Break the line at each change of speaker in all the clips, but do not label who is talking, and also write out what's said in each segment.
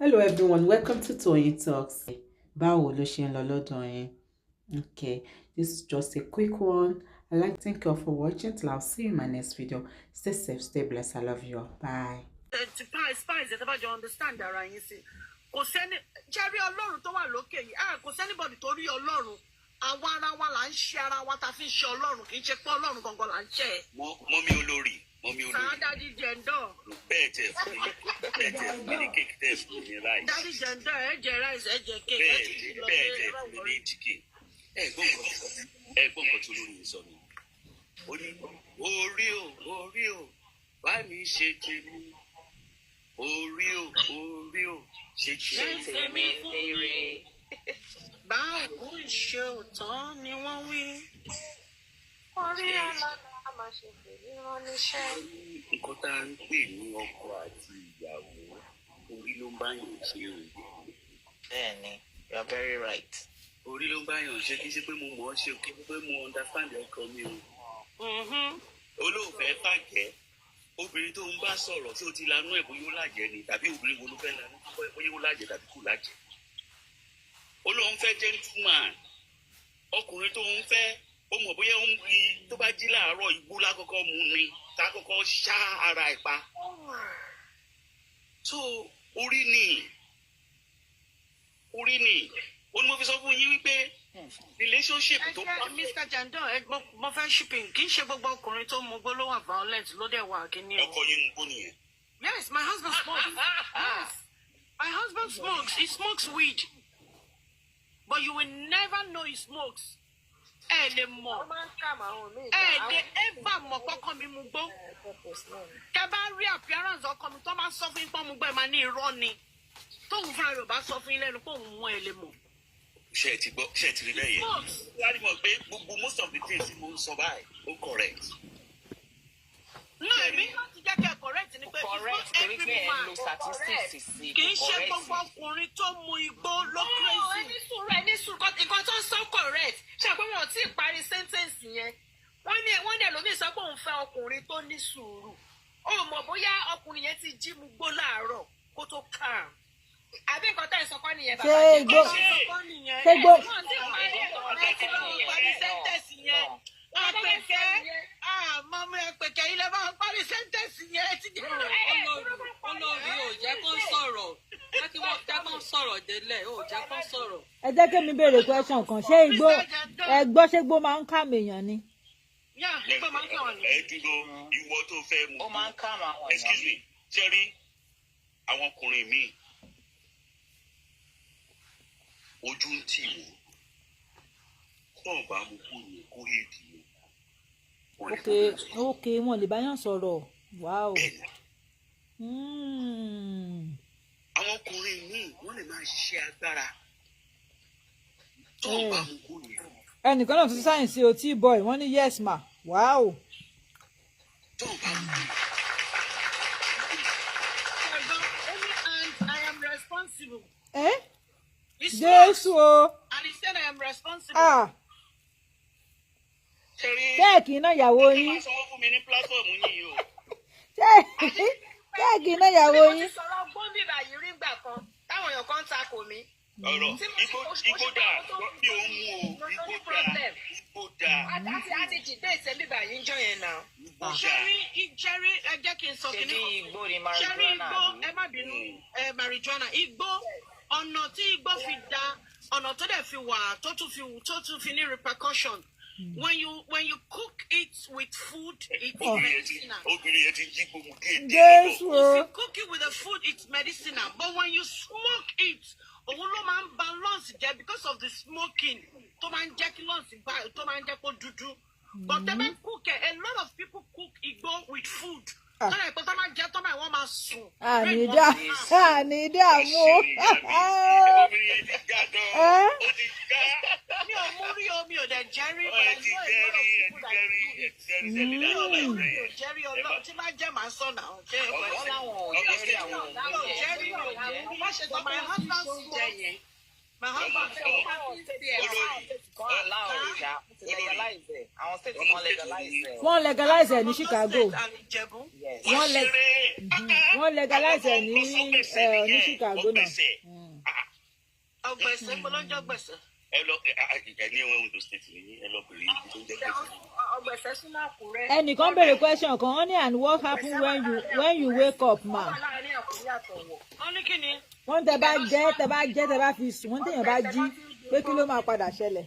Hello everyone, welcome to Toyeen Talks. Báwo ló ṣe ń lọ lọ́dọ̀ yín? Okay, this is just a quick one. I'd like to thank you all for watching. Till I'll see you in my next video. Stay safe, stay blessed. I love you all. Bye.
Spies that about you understand that right? You see, kò sẹ́ni Jerry Ọlọ́run tó wà lókè yìí. Kò sẹ́nibọ̀dì tó rí Ọlọ́run. Àwa ara wa là ń ṣe ara wa tá fi ń ṣe Ọlọ́run kì í ṣe pé Ọlọ́run gangan là ń ṣe.
Mọ́mí olórí.
Sir, Daddy Jendo.
Better mini cake test with the rice.
Daddy Jendo, rice, cake.
Better mini chicken. Ẹ̀gbọ́n kan tó lórí sọ ni. Ó ní orí o, bá mi ṣe tèmi. Orí o, ṣe tèmi fèrè.
Báwo ṣe òótọ́ ni wọ́n wí? Orí ọlọ́run á máa ṣe fèrè rán níṣẹ́.
Nǹkan tá à ń pè ní ọkọ àti ìyàwó orí ló ń bá yàn ṣe o.
Bẹ́ẹ̀ni, you are very right.
Orí ló ń bá yàn ṣe kí ṣe pé mo mọ̀ ọ́ ṣe kí pé mo understand ọkọ mi o. Olóòfẹ́ fàjẹ́ obìnrin tó ń bá sọ̀rọ̀ tí ó ti lanú ẹ̀ bóyá ó lájẹ́ ni tàbí obìnrin wo ló fẹ́ lanú bóyá ó lájẹ́ tàbí kò lájẹ́. Olóhùn fẹ́ gentleman ọkùnrin tó ń fẹ́ ó mọ̀ bóyá ó ń rí tó bá jí láàárọ̀ igbó lákọ́kọ́ mu ni ká kọ́kọ́ ṣá ara ẹ̀ pa. So orí ni ó ní mo fi sọ fún yín wípé relationship tó pa.
Mr. Jandon mo fẹ́ shipping kì í ṣe gbogbo ọkùnrin tó mú gbó ló wà violent ló dẹ̀ wà kíní o.
Ọkọ yín ń gbó nìyẹn.
Yes, my husband smokes. Yes, my husband smokes. He smokes weed, but you will never know he smokes. Lè mọ̀ lè ever mọ̀ kọ́kọ́ mi mú gbó. Kẹ́ bá rí appearance ọkọ mi tó máa sọ fún yín pé mo gbọ́ ẹ̀ máa ní irọ́ ni. Tóun fúnra rẹ̀ bá sọ fún yín lẹ́nu pé òun mú ẹ lè mọ̀.
Ṣé ẹ ti rí bẹ́ẹ̀ yẹn? Láti mọ̀ pé gbogbo most of the things tí mo ń sọ báyìí ó correct.
No, èmi láti jẹ́ kí ẹ correct ni pé
Correct, torí pé ẹ lo statistics sí.
kì í ṣe gbogbo ọkùnrin tó mu igbó ló crazy. Ẹni sùúrù nǹkan tó ń sọ correct. Ṣé àpò wọn ò tí ì parí sentence yẹn? Wọ́n ní ẹlòmíì sọ pé òun fẹ́ ọkùnrin tó ní sùúrù. Ó mọ̀ bóyá ọkùnrin yẹn ti jí mu gbó láàárọ̀ kó tó kàn. Àbí nǹkan tá ìsọkọ́ nìyẹn bàbá jẹ́ kí ìsọkọ́ nìyẹn. Wọ́n ti parí sentence yẹn. Mọ́mú ẹ̀pẹ̀kẹ́ ilé máa ń parí sẹ́ńtẹ̀sì yẹn ti dé.
Olórí ò jẹ́ kó sọ̀rọ̀ láti wọ́n jẹ́ kó sọ̀rọ̀ délẹ̀ ò jẹ́ kó sọ̀rọ̀.
Ẹ jẹ́ kí mi béèrè question kan ṣé igbó ẹgbọ́ ṣé igbó máa ń kà mèèyàn ni.
Igbó máa ń kà wọ́n ni.
Ẹ dúró ìwọ tó fẹ́ mu.
Ó máa ń ká àwọn èèyàn.
Excuse me, ṣe rí àwọn ọkùnrin míì ojú ń tì wọ́n tó ń bá mu kú ni kó hèdì ni.
Ok, wọn lè bá yàn sọ̀rọ̀. Wow.
Àwọn ọkùnrin míì wọ́n lè máa ṣiṣẹ́ agbára tó ń bá mu kú ni.
Ẹnìkan náà tún sáyẹ̀nsì otí boy wọ́n ní yes ma. Wow.
Tó ń bá mu kú ni.
And I am responsible.
Jésù o.
And he said I am responsible.
Kéèkì iná ìyàwó yín. Kéèkì iná ìyàwó yín.
Mo ti sọ̀rọ̀ gbóǹbìbà yìí rí gbà kan táwọn èèyàn kan takò mí.
Ọ̀rọ̀ igbó dà bí òun mú o igbó dà.
Àti jìdé ìsẹ́bíbà yìí ń jọ yẹn náà. Jerry ẹ jẹ́ kí n sọ kí ni. Jerry igbó ẹ má bínú marijuana igbó ọ̀nà tí igbó fi da ọ̀nà tó dẹ̀ fi wà tó tún fi ní repercussion. When you cook it with food, it's medicinal. If you cook it with the food, it's medicinal. But when you smoke it, balance there because of the smoking. But they cook it. A lot of people cook igbo with food. My husband said,
wọ́n legalize ẹ̀ ní Chicago. Wọ́n legalize ẹ̀ ní Chicago náà.
Ọgbẹ̀sẹ̀ gbọ́dọ̀ gbẹ̀sẹ̀.
Ẹ lọ ní ẹ̀wọ̀n Ondo State ní ẹ lọ bèrè ibi tó ń jẹ́ gbèsè.
Ọgbẹ̀sẹ̀ sínú Àkúrẹ́.
Ẹnìkan béèrè question kan wọ́n ní and what happen when you wake up ma.
Wọ́n ní kí ni.
Wọ́n tẹ bá fi sùn wọ́n tẹ̀yàn bá jí pé kí ló máa padà ṣẹlẹ̀.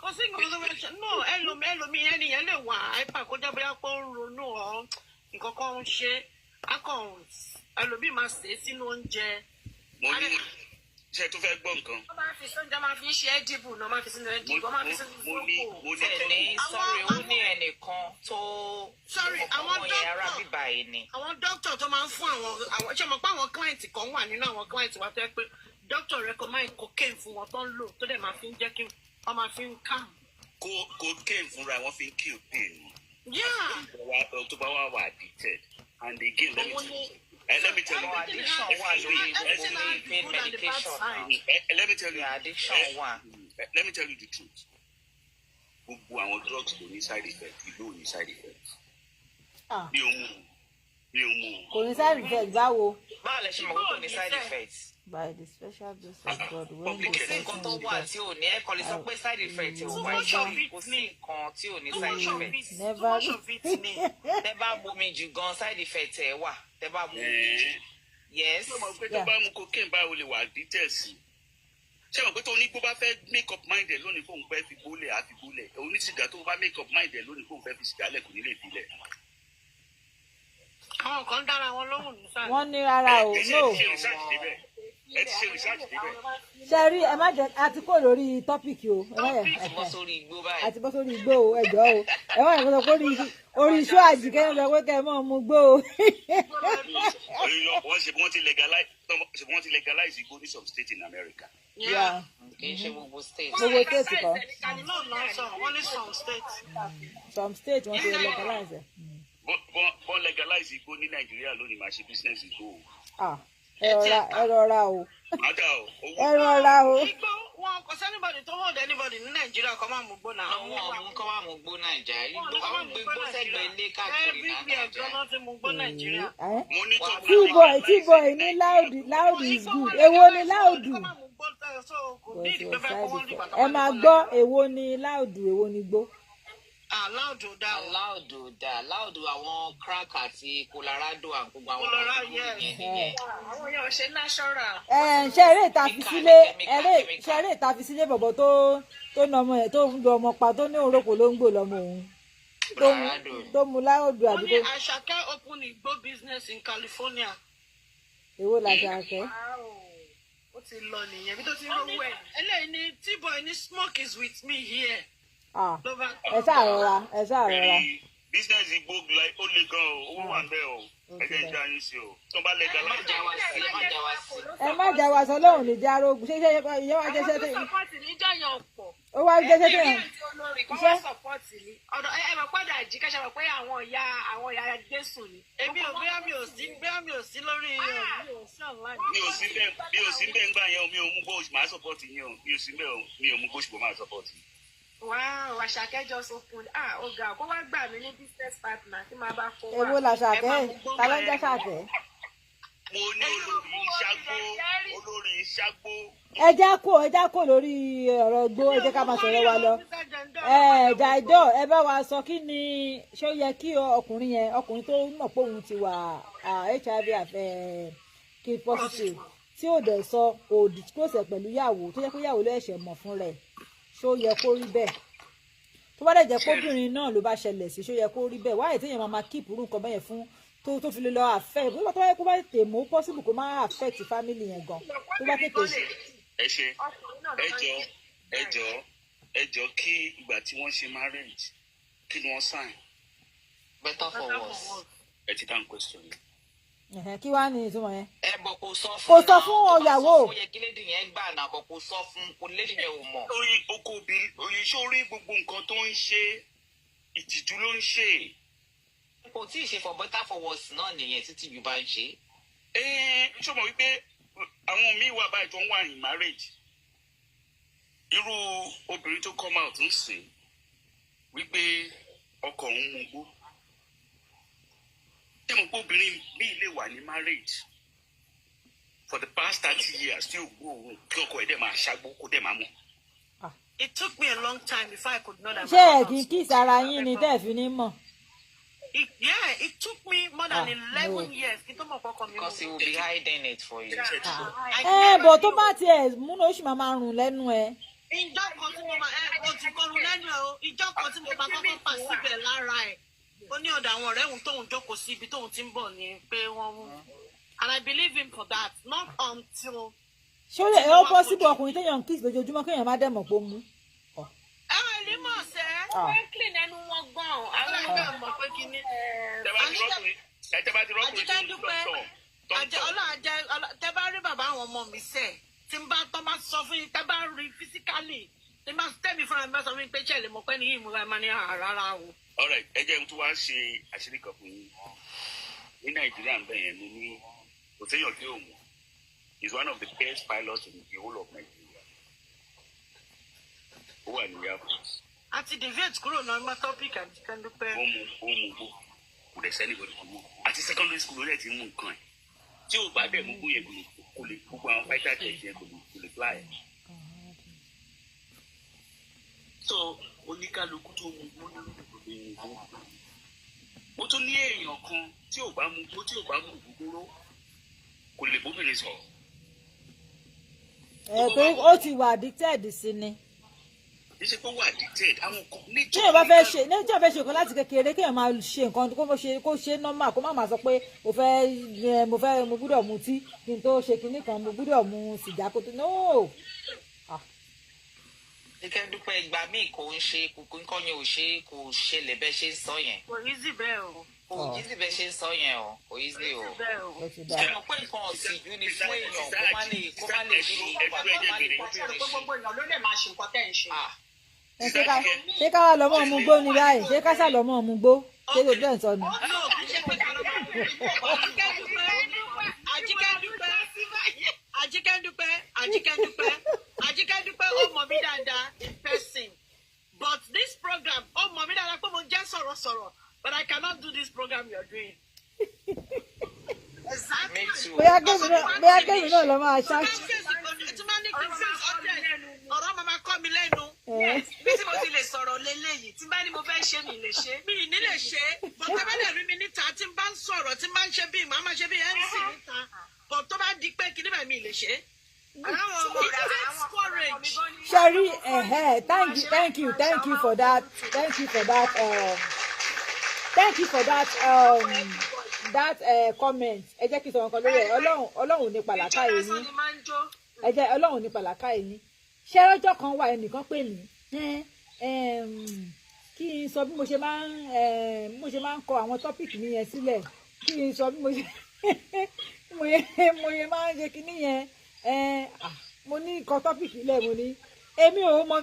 Kò sí nǹkan tó fẹ́ ṣe no ẹlòmíì ẹnìyẹn lè wà àìpà kó jẹ́ bóyá pé ó ń ronú ọ̀ nǹkan kan ń ṣe ẹlòmíì máa sè é sínú oúnjẹ.
Mo ní ṣe tó fẹ́ gbọ́ nǹkan.
Wọ́n máa fi sóúnjẹ máa fi ṣe ẹ́dìbù náà máa fi sínú ẹ́dìbù wọ́n máa fi sínú
mo ní
tẹ̀lé sọ́rí ó ní ẹnìkan tó
àwọn
dókítà
àwọn dókítà tó máa ń fún àwọn ṣé mo pa àwọn client kan wà nínú àwọn client wa tẹ́ pé dókítà recommend cocaine fún wọn tó ń lò tó dẹ̀ máa fi ń jẹ́ kí wọ́n máa fi ń calm.
Cocaine fúnra wọn fi ń kill pain.
Tó
bá wà addicted and again let me tell you
addiction wà lórí gbogbo pain medication
let me tell you
addiction wà.
Let me tell you the truth. Gbogbo àwọn drugs tó ní side effect ìlú ò ní side effect. Mi ò mú.
Kò ní side effect báwo.
Báwo lẹ ṣe mọ̀ pé kò ní side effect?
By the special grace of God when the
nǹkan tó wà tí ò ní ẹ̀kọ́ lè sọ pé side effect ò wá kò sí nǹkan tí ò ní side effect. Tẹ́ bá bomi jù gan side effect ẹ̀ wà tẹ́ bá bomi jù. Yes.
Ṣé o mọ̀ pé tó bá mu cocaine báwo lè wà addicted sí? Ṣé o mọ̀ pé tó ní kó bá fẹ́ make up mind ẹ̀ lónìí fóun fẹ́ fi bólẹ̀ á fi bólẹ̀ onísìgá tó bá make up mind ẹ̀ lónìí fóun fẹ́ fi sìgá lẹ̀ kò ní lè filẹ̀.
Àwọn kan dára wọn lóhùn nísàlẹ̀.
Wọ́n ní rárá o no.
Ẹ ti ṣe research débẹ̀.
Ṣé rí ẹ má jẹ́ àti kó lórí tọ́pìkì o.
Àti bọ́ sórí igbó báyìí.
Àti bọ́ sórí igbó o ẹ̀jọ̀ o. Ẹ má yẹ kó sọ pé orí iṣu Àjìkẹ́ ń sọ pé kẹ́ ẹ mọ̀ mú gbó o.
Wọ́n ti legalize igbó ní some state in America.
Kì í ṣe gbogbo state.
Gbogbo state kan.
Wọ́n ní some states.
Some state wọ́n ti legalize ẹ̀.
Wọ́n legalize igbó ní Nàìjíríà lónìí máa ṣe business igbó.
Ẹ rọra o.
Ẹ
rọra o.
Igbó wọn kò sẹ́nibọ̀dì tó hold anybody ní Nàìjíríà kọ́ máa mú gbó náà.
Àwọn ọmọ kọ́ máa mú gbó Nàìjíríà. Àwọn gbégbó sẹ́gbẹ̀ẹ́ ilé káàkiri
Nàìjíríà.
T-boy ní loud is good. Èwo ni loud? Ẹ máa gbọ́ èwo ni loud èwo ni gbó.
Láòdù dá.
Láòdù àwọn crack àti Colorado àgbogbo àwọn ọmọ
yẹn. Àwọn yẹn ò ṣe natural.
Ṣe eré ìta fi sílé bọ̀bọ̀ tó na ọmọ yẹn tó ń lu ọmọ pa tó ní òrókò ló ń gbò lọ́mọ òun. Tó mu láòdù àdúgbò.
Wọ́n ní Àṣàkẹ́ open igbó business in California.
Èwo l'Àṣàkẹ́?
Ó ti lọ nìyẹn bí tó ti rówó ẹ̀. Eléyìí ni T-boy ní smoke is with me here.
Ẹ ṣàrọra.
Business igbó ó le gan o owó wà bẹ́ẹ̀ o ẹgbẹ́ ìjà yín sí o tó bá lẹ́gà láti.
Ẹ má jà wá sọ lóhùn ní járo ogun ṣé ìyẹn wá jẹ́sẹ́ tẹ̀. Ó wá jẹ́sẹ́ tẹ̀.
Iṣẹ́ ọ̀dọ̀ ẹ mọ̀ pọ́dà Àjíkẹ́ ṣe mọ̀ pé àwọn ìyá Jésù ni. Èmi ò bóyá mi ò sí lórí mi ò sí online.
Mi ò sí bẹ́ẹ̀ ńgbà yẹn o mi ò mú bó máa support yín o mi ò sí bẹ́ẹ̀ o mi ò mú bó ṣùgbọ́n máa support yín.
Wow, Àṣàkẹ́ just open. Ọ̀gá, kó wá gbà mí ní business partner tí máa bá kó wá.
Èwo l'Àṣàkẹ́? Ta ló ń jẹ́ Ṣàkẹ́?
Mo ní olórí Ṣàgbó.
Ẹ já kó lórí ọ̀rọ̀ gbó ẹ jẹ́ ká máa sọ̀rọ̀ wa lọ. Jàìdọ̀ ẹ bá wa sọ kí ni ṣé ó yẹ kí ọkùnrin tó mọ̀ pé òun ti wà HIV kí positive tí ò dẹ̀ sọ kò disclose ẹ̀ pẹ̀lú ìyàwó tó yẹ pé ìyàwó ló ẹ̀ṣẹ̀ mọ̀ fún rẹ̀. Ṣó yẹ kó rí bẹ́ẹ̀ tó bá dẹ̀ jẹ́ kóbìnrin náà ló bá ṣẹlẹ̀ sí ṣó yẹ kó rí bẹ́ẹ̀ wáyé téèyàn máa keep irú nǹkan bẹ́yẹn fún tó fi lè lọ affect bó bá tó wáyé kó bá tètè mú possible kó má affect family yẹn gan tó bá tètè.
Ẹ ṣe ẹjọ́ kí ìgbà tí wọ́n ṣe marriage kí ni wọ́n sign.
Better for worse.
Ẹ ti dáhùn question yìí.
Kí wàá ní ìtumọ̀ yẹn.
Ẹ bọ̀ kò sọ fún
ọ̀yàwó.
Ó yẹ kí lédi yẹn gbà náà bọ̀ kò sọ fún kò lédi yẹn ò mọ̀.
Oyin sórí gbogbo nǹkan tó ń ṣe ìtìjú ló ń ṣe.
Kò tí ì ṣe for better for worse náà nìyẹn títí ju bá ń ṣe.
Ṣé o mọ̀ wípé àwọn míì wà báyìí tó ń wà ní marriage irú obìnrin tó come out ń sìn wípé ọkọ òun mú gbó ṣé mo pé obìnrin mi lè wà ní marriage for the past 30 years tí ò gbó òun kí ọkọ ẹ̀ dẹ̀ máa ṣàgbó kó dẹ̀ máa mú.
It took me a long time before I could know that.
ṣé ẹ kì í kí sara yín ni tẹ́ ẹ fi ní mọ̀.
It took me more than 11 years.
Because he will be hiding it for you.
Bọ̀ tó bá tiẹ̀ múná oṣù máa rùn lẹ́nu ẹ.
Ìjọ kan tí mo máa ti kọrun lẹ́nu ẹ̀ o, ìjọ kan tí mo máa kọ́kọ́ fà síbẹ̀ lára ẹ̀. Ó ní ọ̀dọ̀ àwọn ọ̀rẹ́ òun tóun jókòó sí ibi tóun ti ń bọ̀ ni pé wọ́n mú. And I believe him for that, not until.
Ṣé ó possible ọkùnrin téèyàn kiss lójoojúmọ́ kéèyàn má dẹ̀ mọ̀ pé ó mú?
Ní mọ̀ sẹ́, wọ́n clean ẹnu wọn gan. Àwọn ọ̀gá mọ̀ pé kí ni. Àjíkẹ́ dúpẹ́, tẹ́ bá rí bàbá àwọn ọmọ mi sẹ́, tí n bá tọ́ bá sọ fún yín, tẹ́ bá rí physically, tí n bá tẹ́mi fúnra mi bá sọ fún yín pé ṣẹlẹ̀ mọ̀ pé ní yìí mo bá máa ní rárá o.
Alright, ẹ jẹ́ tó wá ṣe àṣírí kan fún yín. Ní Nàìjíríà ń bẹ̀ yẹn mo ní kò séyàn tí ò mọ̀. He's one of the best pilots in the whole of Nigeria. Ó wà ní airport.
Àti debate kúrò náà má topic Àjíkẹ́ dúpẹ́.
Ó mú gbó kò dẹ̀ sẹ́ni bọ̀dọ̀ fún wọn. Àti secondary school ló dẹ̀ ti mú nǹkan ẹ̀. Tí ò bá dẹ̀ mú gbó yẹn kò lè gbogbo àwọn fighter jet yẹn kò lè fly. So oníkálukú tó mú gbó lórí ìgbòho. Mo tún ní èèyàn kan tí ò bá mú gbó tí ò bá mú gbogbo kò lè bóbìnrin sọ̀rọ̀.
Pé ó ti wà addicted sí ni.
Ṣé kó wà addicted àwọn kan ní.
Tí èèyàn bá fẹ́ ṣe nǹkan láti kékeré kéèyàn máa ṣe nǹkan kó ṣe normal kó má máa sọ pé mo gbúdọ̀ mutí kí n tó ṣe kinní kan mo gbúdọ̀ mu sìgá kó tó no.
Àjíkẹ́ dúpẹ́ ìgbà míì kò ń ṣe nǹkan yẹn kò ṣẹlẹ̀ bẹ́ẹ̀ ṣe ń sọ yẹn.
Kò easy bẹ́ẹ̀ o.
Kò easy bẹ́ẹ̀ ṣe ń sọ yẹn o. Kò easy o. Ṣé mo pé nǹkan ọ̀sìnjú ni fún èèyàn kó má lè dúró wà kó má lè bóbìnrin ṣe.
Gbogbo èèyàn ló lè máa ṣe nǹkan tẹ́ ń ṣe.
Ṣé ká wá lọ́mọ́ ọmú gbó ni báyìí? Ṣé ká sá lọ́mọ́ ọmú gbó? Ṣé ló bẹ́ẹ̀ sọ ni?
Ajike Dupe ó mọ̀ mí dáadáa in person. But this program, ó mọ̀ mí dáadáa pé mo jẹ́ sọ̀rọ̀sọ̀rọ̀. But I cannot do this program you're doing. Exactly.
Bóyá gẹ́gẹ́ náà lọ máa ṣá.
Ọ̀rọ̀ mama kọ́ mi lẹ́nu. Bí tí mo ti lè sọ̀rọ̀ léléyìí, tí bá ní mo fẹ́ ṣe mi lè ṣe. Mi ní lè ṣe. Bọ̀dé bá dẹ̀ rí mi níta tí n bá ń sọ̀rọ̀ tí n bá ń ṣe bí màá máa ṣe bí MC níta. Bọ̀ tó bá di pé kí níbẹ̀ mi lè ṣe.
Sherry, thank you for that. Comment. Ẹ jẹ́ kí n sọ nǹkan lórí ẹ̀. Ọlọ́run ní pàlàkà yìí. Ọlọ́run ní pàlàkà yìí. Ṣé ọjọ́ kan wà ẹnìkan pè mí? Kí n sọ bí mo ṣe máa ń kọ àwọn tọ́pìkì mi yẹn sílẹ̀. Kí n sọ bí mo ṣe máa ń ṣe kinní yẹn. Mo ní kọ tọ́pìkì ilẹ̀ mo ní èmi ò mọ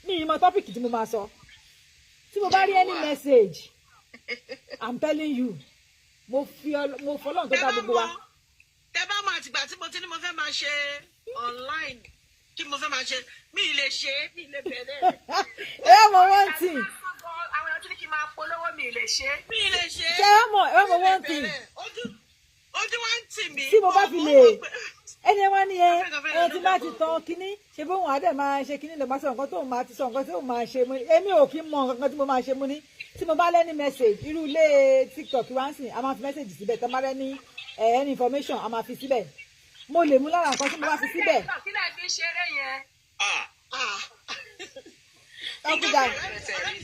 mi mọ tọ́pìkì tí mo máa sọ tí mo bá rí any message I'm telling you mo fọlọ́n tó dá gbogbo wa.
Tẹ́ bá mọ àtìgbà tí mo ti ní mo fẹ́ máa ṣe online kí mo fẹ́ máa ṣe mi lè bẹ̀rẹ̀.
ẹ mọ one thing.
àwọn èèyàn tún ní kí n máa polówó mi lè ṣe.
ṣé ẹ mọ one thing.
ojú wa ń tì mí.
tí mo bá fi lè ẹni wá ní ẹ tí bá ti tán kínní ṣe bóun àdẹ máa ṣe kínní lè máa sọ nǹkan tóun máa ti sọ nǹkan tóun máa ṣe mú ni èmi ò kí mọ nǹkan tí mo máa ṣe mú ni tí mo bá lẹ́ni message irú ilé TikTok wá ń sìn a máa fi message síbẹ̀ tó máa lẹ́ni any information a máa fi síbẹ̀ mo lè mú lára nǹkan tí mo bá fi síbẹ̀.
kí lè fi ṣeré yẹn.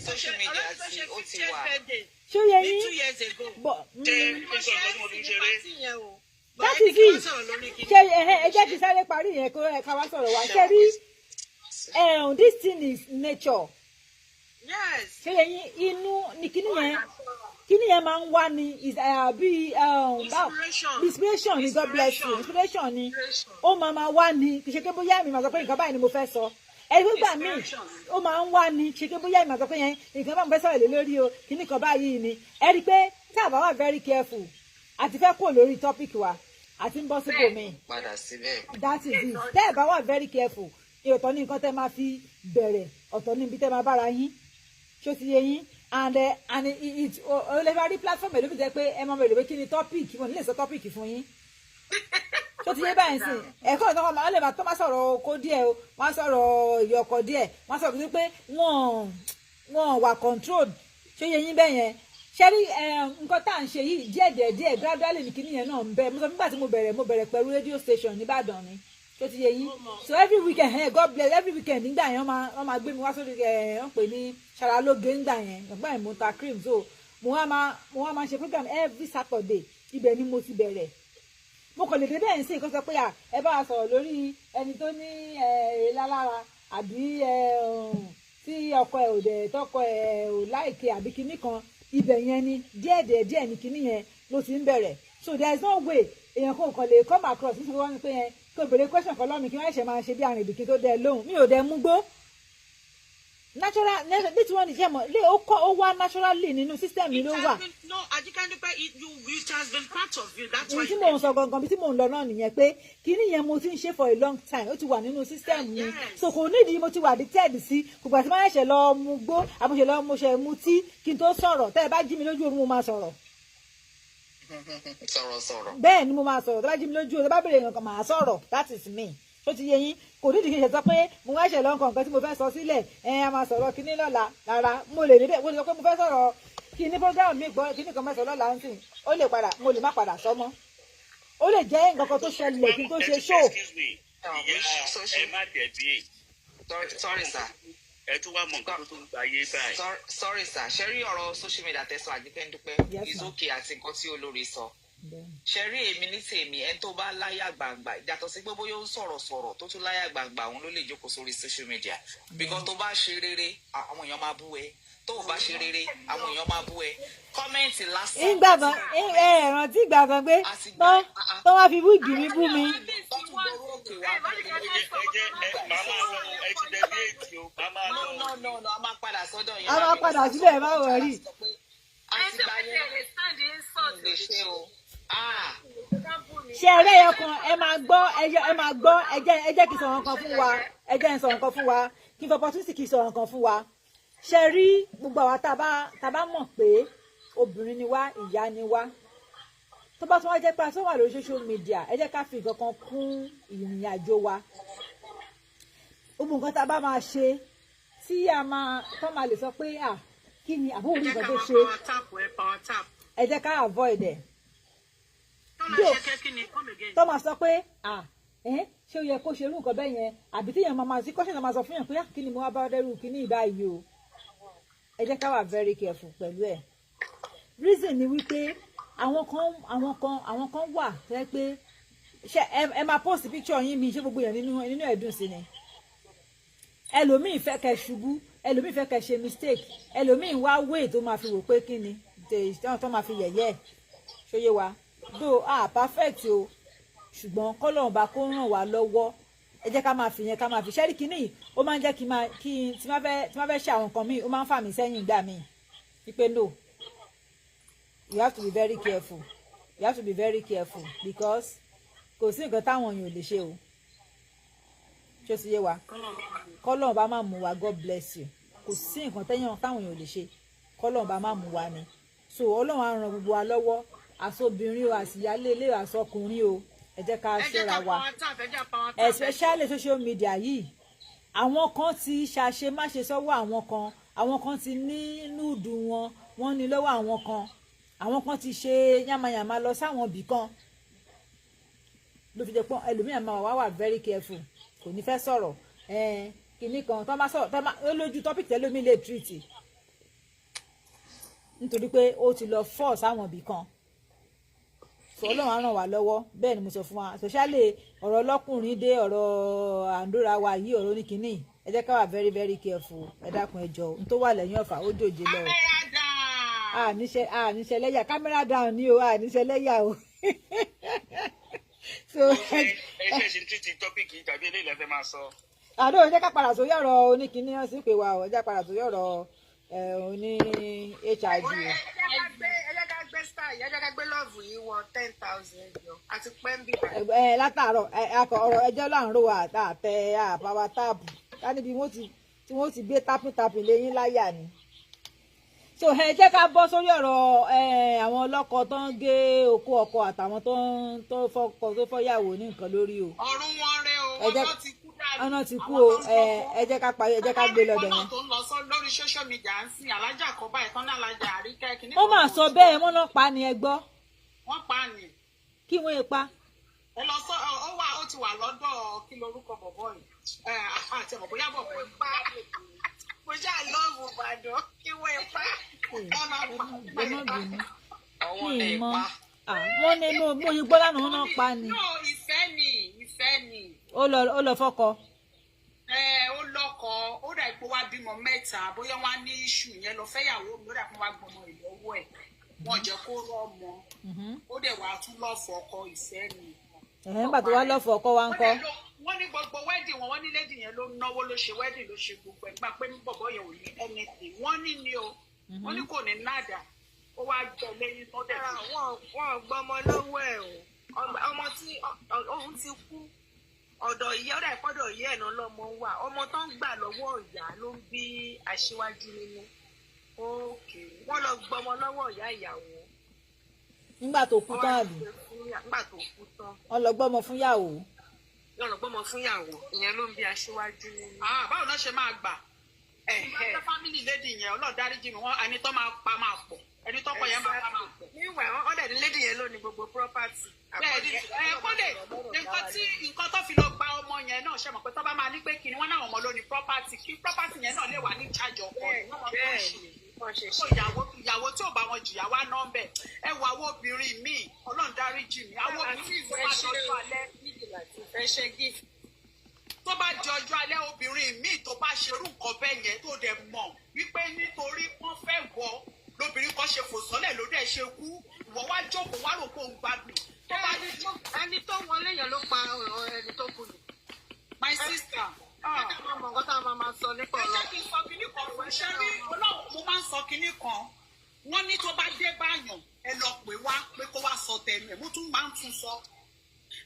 social media ti ó ti wà.
ṣé ó yẹ yín that is it ṣe ẹ jẹ́ kí sáré parí yẹn kó ká wá sọ̀rọ̀ wá ṣe rí this thing is nature ṣe yẹ yín inú ni kíní yẹn máa ń wá ní bí inspiration ni God bless you inspiration ni ó máa wá ní kì í ṣe pé bóyá èmi máa sọ pé nǹkan báyìí ni mo fẹ́ sọ ẹgbẹ́ gbà mí ó máa ń wá ní ṣe pé bóyá èmi máa sọ pé yẹn nǹkan báyìí mo fẹ́ sọ̀rọ̀ lé lórí o kíní kan báyìí ni ẹ rí i pé tá a bá wà very careful àti fẹ́ kó lórí topic wa àti ń bọ́ síbò mi.
Padà síbẹ̀.
That is it. Tẹ́ ẹ̀ bá wà very careful ọ̀tọ̀ ní nǹkan tẹ́ máa fi bẹ̀rẹ̀ ọ̀tọ̀ níbi tẹ́ máa bára yín ṣó ti yé yín and it o lè rí platform ẹ̀ ló fi jẹ́ pé ẹ máa bẹ̀rẹ̀ pé kí ni topic wọn lè sọ topic fún yín ṣó ti yé báyìí sí ẹ̀kọ́ ìtàn kan máa lè máa tó máa sọ̀rọ̀ oko díẹ̀ o wọ́n á sọ̀rọ̀ ìyọkọ̀ díẹ̀ wọ́n á sọ̀rọ̀ pé wọ́n wà controlled ṣó yé yín bẹ́ẹ̀ yẹn ṣẹ́rí nǹkan tá à ń ṣe yìí díẹ̀ gradually ní kíní yẹn náà ń bẹ mo sọ nígbà tí mo bẹ̀rẹ̀ pẹ̀lú radio station nìbàdàn ni tó ti yé yín so every weekend God bless every weekend nígbà yẹn wọ́n máa gbé mi wá sórí wọ́n pè ní ṣaralóge nígbà yẹn nígbà yẹn mo ta cream so mo wá máa ṣe program every Saturday ibẹ̀ ni mo ti bẹ̀rẹ̀ mo kàn lè dé bẹ́ẹ̀ ń sìn kó sọ pé ẹ bá wa sọ̀rọ̀ lórí ẹni tó ní lálára àbí tí ọkọ ẹ̀ ò dẹ̀ tọkọ ẹ̀ ò láìke àbí kinní kan ibẹ̀ yẹn ni díẹ̀ ní kinní yẹn ló ti ń bẹ̀rẹ̀ so there is no way èèyàn kò lè come across nítorí wọ́n ní pé yẹn kò béèrè question kan lọ́mì kí wọ́n ṣe máa ṣe bí àrùn ìdìkín tó dẹ lóhùn mi ò dẹ mú gbó natural ní tí wọ́n ní jẹ́mọ̀ lé ó wá naturally nínú system mi ló wà.
no Ajike Dupe it has been part of you that's why.
tí mò ń sọ gangan bí tí mò ń lọ náà nìyẹn pé kíní yẹn mo ti ń ṣe for a long time ó ti wà nínú system mi so kò nídìí mo ti wà addicted sí kò gbà tí máa ṣe lọ mu gbó àbúṣe lọ mo ṣe mu tí kí n tó sọ̀rọ̀ tẹ́ ẹ bá jí mi lójú oorun mo máa sọ̀rọ̀.
sọ̀rọ̀.
bẹ́ẹ̀ ni mo máa sọ̀rọ̀ tẹ́ bá jí mi lójú oorun tẹ́ bá béèrè nǹkan máa sọ̀rọ̀ that is me tó ti yé yín kò nídìí kí n ṣe sọ pé mo wá ṣẹlẹ̀ nǹkan tí mo fẹ́ sọ sílẹ̀ a máa sọ̀rọ̀ kíní lọ́la rárá mo lè níbẹ̀ mo lè sọ pé mo fẹ́ sọ̀rọ̀ kíní program mi gbọ́ kíní kan mẹ́sàn-án lọ́la ń sìn ó lè padà mo lè má padà sọ mọ́ ó lè jẹ́ nǹkan kan tó ṣẹlẹ̀ kí n tó ṣe show.
ẹ má dẹ̀bi
sorry sir.
ẹ tún wá mọ nǹkan tó ń gba ayé báyìí.
sorry sir ṣe rí ọ̀rọ̀ social media tẹ̀sán Ajike Dupe is okay àti nǹkan tí olórí sọ. ṣe rí èmi ní tèmi ẹni tó bá láyà gbàǹgbà yàtọ̀ sí pé bóyá ó ń sọ̀rọ̀ tó tún láyà gbàǹgbà òun ló lè jókòó sórí social media because tó bá ṣe rere àwọn èèyàn máa bú ẹ tó o bá ṣe rere àwọn èèyàn máa bú ẹ kọ́mẹ́ǹtì lásán.
ìgbàgbọ́n rántí ìgbàgbọ́n pé tó wá fi wíìgì mi bú mi.
a máa padà sọ́dọ̀ yẹn.
a máa padà síbẹ̀ má wọrí. ṣe eré yẹn kan ẹ máa gbọ́ ẹ jẹ́ kí n sọ̀rọ̀ kan fún wa ẹ jẹ́ n sọ̀rọ̀ kan fún wa kí n fọ opportunity kí n sọ̀rọ̀ kan fún wa ṣe rí gbogbo àwa tá a bá mọ̀ pé obìnrin ni wá ìyá ni wá tó bá tún wá jẹ́ pé a tó wà lórí social media ẹ jẹ́ ká fi nǹkan kan kún ìrìn àjò wa gbogbo nǹkan tá a bá máa ṣe tí a máa tó máa lè sọ pé kí ni àbúrò nǹkan tó ṣe ẹ jẹ́ ká avoid ẹ̀ tó máa sọ pé ṣé ó yẹ kó ṣe irú nǹkan bẹ́ẹ̀ yẹn àbí tíyẹn máa sí kọ́ṣẹ́ náà máa sọ fún yàn pé kí ni mo wá bá dẹ́rù kí ní ìbáyìí o ẹ jẹ́ ká wà very careful pẹ̀lú ẹ̀ reason ni wípé àwọn kan wà tẹ́ pé ṣe ẹ máa post picture yín mi ṣé gbogbo yẹn nínú ẹ̀dùn sí ni ẹlòmíì fẹ́ kẹ́ ṣubú ẹlòmíì fẹ́ kẹ́ ṣe mistake ẹlòmíì wá wéè tó máa fi wò pé kí ni tó máa fi yẹ̀yẹ́ ṣóyé wa do perfect o ṣùgbọ́n kọ́lọ́run bá kó ràn wá lọ́wọ́ ẹ jẹ́ ká máa fi yẹn ká máa fi ṣẹ́rí kínní yìí ó máa ń jẹ́ kí tí má fẹ́ ṣe àwọn nǹkan míì ó máa ń fà mí sẹ́yìn ìgbà míì wípé no you have to be very careful because kò sí nǹkan táwọn èèyàn ò lè ṣe o ṣé ó ti yé wa kọ́lọ́run bá máa mú wa God bless you kò sí nǹkan táwọn èèyàn ò lè ṣe kọ́lọ́run bá máa mú wa ni so ọlọ́run á ran gbogbo wa lọ́wọ́ àsobìnrin o àsìyálé ilé àsọkùnrin o ẹ jẹ́ ká ṣọ́ra wa especially social media yìí àwọn kan ti ṣàṣe má ṣe sọ́wọ́ àwọn kan ti ní núùdù wọ́n ní lọ́wọ́ àwọn kan ti ṣe yàmàyàmà lọ sáwọn ibì kan ló fi jẹ́ pé ẹlòmíràn máa wà very careful kò ní fẹ́ sọ̀rọ̀ kìíní kan tó máa sọ̀rọ̀ ó lójú topic tẹ́lómi lè treat nítorí pé ó ti lọ fọ́ sáwọn ibì kan so ọlọ́run á ràn wá lọ́wọ́ bẹ́ẹ̀ ni mo sọ fún wa especially ọ̀rọ̀ ọlọ́kùnrin dé ọ̀rọ̀ àǹdóra wa yìí ọ̀rọ̀ oníkìíní ẹ jẹ́ ká wà very very careful ẹ dákun ẹ jọ̀ọ́ n tó wà lẹ́yìn ọ̀fà ó dòjé lọ àníṣe lẹ́yà kámẹ́rà down ni o àníṣe lẹ́yà o so
ẹ ṣe ṣe títí tọ́pìkì tàbí eléyìí lẹ́fẹ̀ẹ́ máa sọ.
àdó ẹ jẹ́ ká padà sórí ọ̀rọ̀ oníkìíní ọ̀sìn pé wa ọ̀ ẹ jẹ́ ká padà sórí ọ̀rọ̀ oní HIV.
ẹ jẹ́ ká gbé gbé star yẹn jẹ́ ká gbé love yìí wọ 10,000 yọ àti pẹ́ńbì.
Látàárọ̀ ọ̀rọ̀ ẹjọ́ là ń rò wá àtẹ àbáwá táàbù ká níbi tí wọ́n ti gbé tápìtápì lẹ́yìn láyà ni. So ẹ jẹ́ ká bọ́ sórí ọ̀rọ̀ àwọn ọlọ́kọ tó ń gé okó ọkọ àtàwọn tó fọ́yàwó ní nǹkan lórí o.
ọ̀run wọn rẹ o ọ̀nà ti kú dáadáa.
ọ̀nà ti kú o ẹ jẹ́ ká parí ẹ jẹ́ ká gbé lọ́dọ̀ yẹn.
ọ̀nà tó ń lọ sọ lórí social media ń sìn alájà kọ́bá ìtàn náà alájà Àríkẹ́ kìíní.
ó mà sọ bẹ́ẹ̀ wọ́n náà pa ni ẹ gbọ́.
wọ́n pa ni.
kí wọ́n yẹ pa.
ẹ lọ sọ ó ti wà lọ́dọ̀ kí lorúkọ bọ̀bọ̀ yìí àti ọ̀bọ̀ bóyá bọ̀bọ̀ yìí pa mo ṣáà lọ́ọ̀bù Ìbàdàn kí wọ́n yẹ pa.
ọwọ́ lè pa.
wọ́n ní mo yí gbọ́ lánàá wọn náà pa ni.
ìfẹ́ ni.
ó lọ fọ́kọ.
ó lọ́kọ ó dà pé wá bímọ mẹ́ta bóyá wọ́n á ní iṣu yẹn lọ fẹ́yàwó mi ó dà pé wá gbọmọ ìlọ́wọ́ ẹ̀ wọ́n jẹ́ kó rọ́ ọmọ ó dẹ̀ wá tún lọ́ọ̀fọ̀ ọkọ ìfẹ́ ni.
nígbà tó wá lọ́ọ̀fọ̀ ọkọ wa ń kọ́.
wọ́n ní gbogbo wedding wọ́n ní lady yẹn ló náwó ló ṣe wedding ló ṣe gbogbo ẹ̀ gbà pé bọ̀bọ̀ yẹn ò ní anything wọ́n ní ni o wọ́n ní kò ní nádà ó wá jẹ lẹ́yìn tó dẹ̀. wọ́n gbọ́mọ lọ́wọ́ ẹ̀ o ọmọ tí òun ti kú ọ̀dọ̀ ìyá ọ̀dà ìpọ́dọ̀ ìyá ẹ̀ náà lọ́mọ wà ọmọ tó ń gbà lọ́wọ́ ìyá ló ń bí aṣíwájú nínú wọ́n lọ gbọ́mọ lọ́wọ́ ìyá ìyàwó.
nígbà tó kú tán àbí.
nígbà tó kú tán.
wọ́n lọ gbọ́mọ fún yàwó.
wọ́n lọ gbọ́mọ fún yàwó ìyẹn ló ń bí aṣíwájú nínú. báwo ló ṣe máa gbà ẹ̀ẹ́ fámìlì lédi yẹn ọlọ́ọ̀dáríjì mi wọ́n ẹni tó máa pa máa pọ̀ ẹni tó pọ̀ yẹn máa pa máa pọ̀. níwẹ̀ wọ́n dẹ̀ ní lédi yẹn ló ní gbogbo property. kọ́lẹ̀ nǹkan tó fi lọ gba ọmọ yẹn náà ṣe mọ̀ pé tó bá máa ní pé kí ni wọ́n náà ọmọ ló ní property kí property yẹn náà lè wà ní charge ọkọ ìyàwó tí ò bá wọn jìyà wá nọ́mbẹ̀ ẹ wo àwọn obìnrin míì ọlọ́run dáríjì mi àwọn obìnrin tó bá dọjọ́ alẹ́ tó bá di ọjọ́ alẹ́ obìnrin míì tó bá ṣerú nǹkan bẹ́ẹ̀ yẹn tó dẹ̀ mọ̀ wípé nítorí wọ́n fẹ́ wọ lóbìnrin kan ṣe fò sọ́lẹ̀ ló dẹ̀ ṣe kú ìwọ wá jókòó wá rò pé òun gbádùn. ẹni tó wọlé yẹn ló pa ẹni tó kú ni. my sister. Nǹkan tá a máa sọ nípa ọ̀rọ̀. ẹ jẹ́ kí n sọ kinní kan fún ẹ ṣe rí mo máa ń sọ kinní kan wọ́n ní tó bá dé báyàn ẹ lọ pè wá pé kó wá sọ tẹnu ẹ̀ mo tún máa ń tún sọ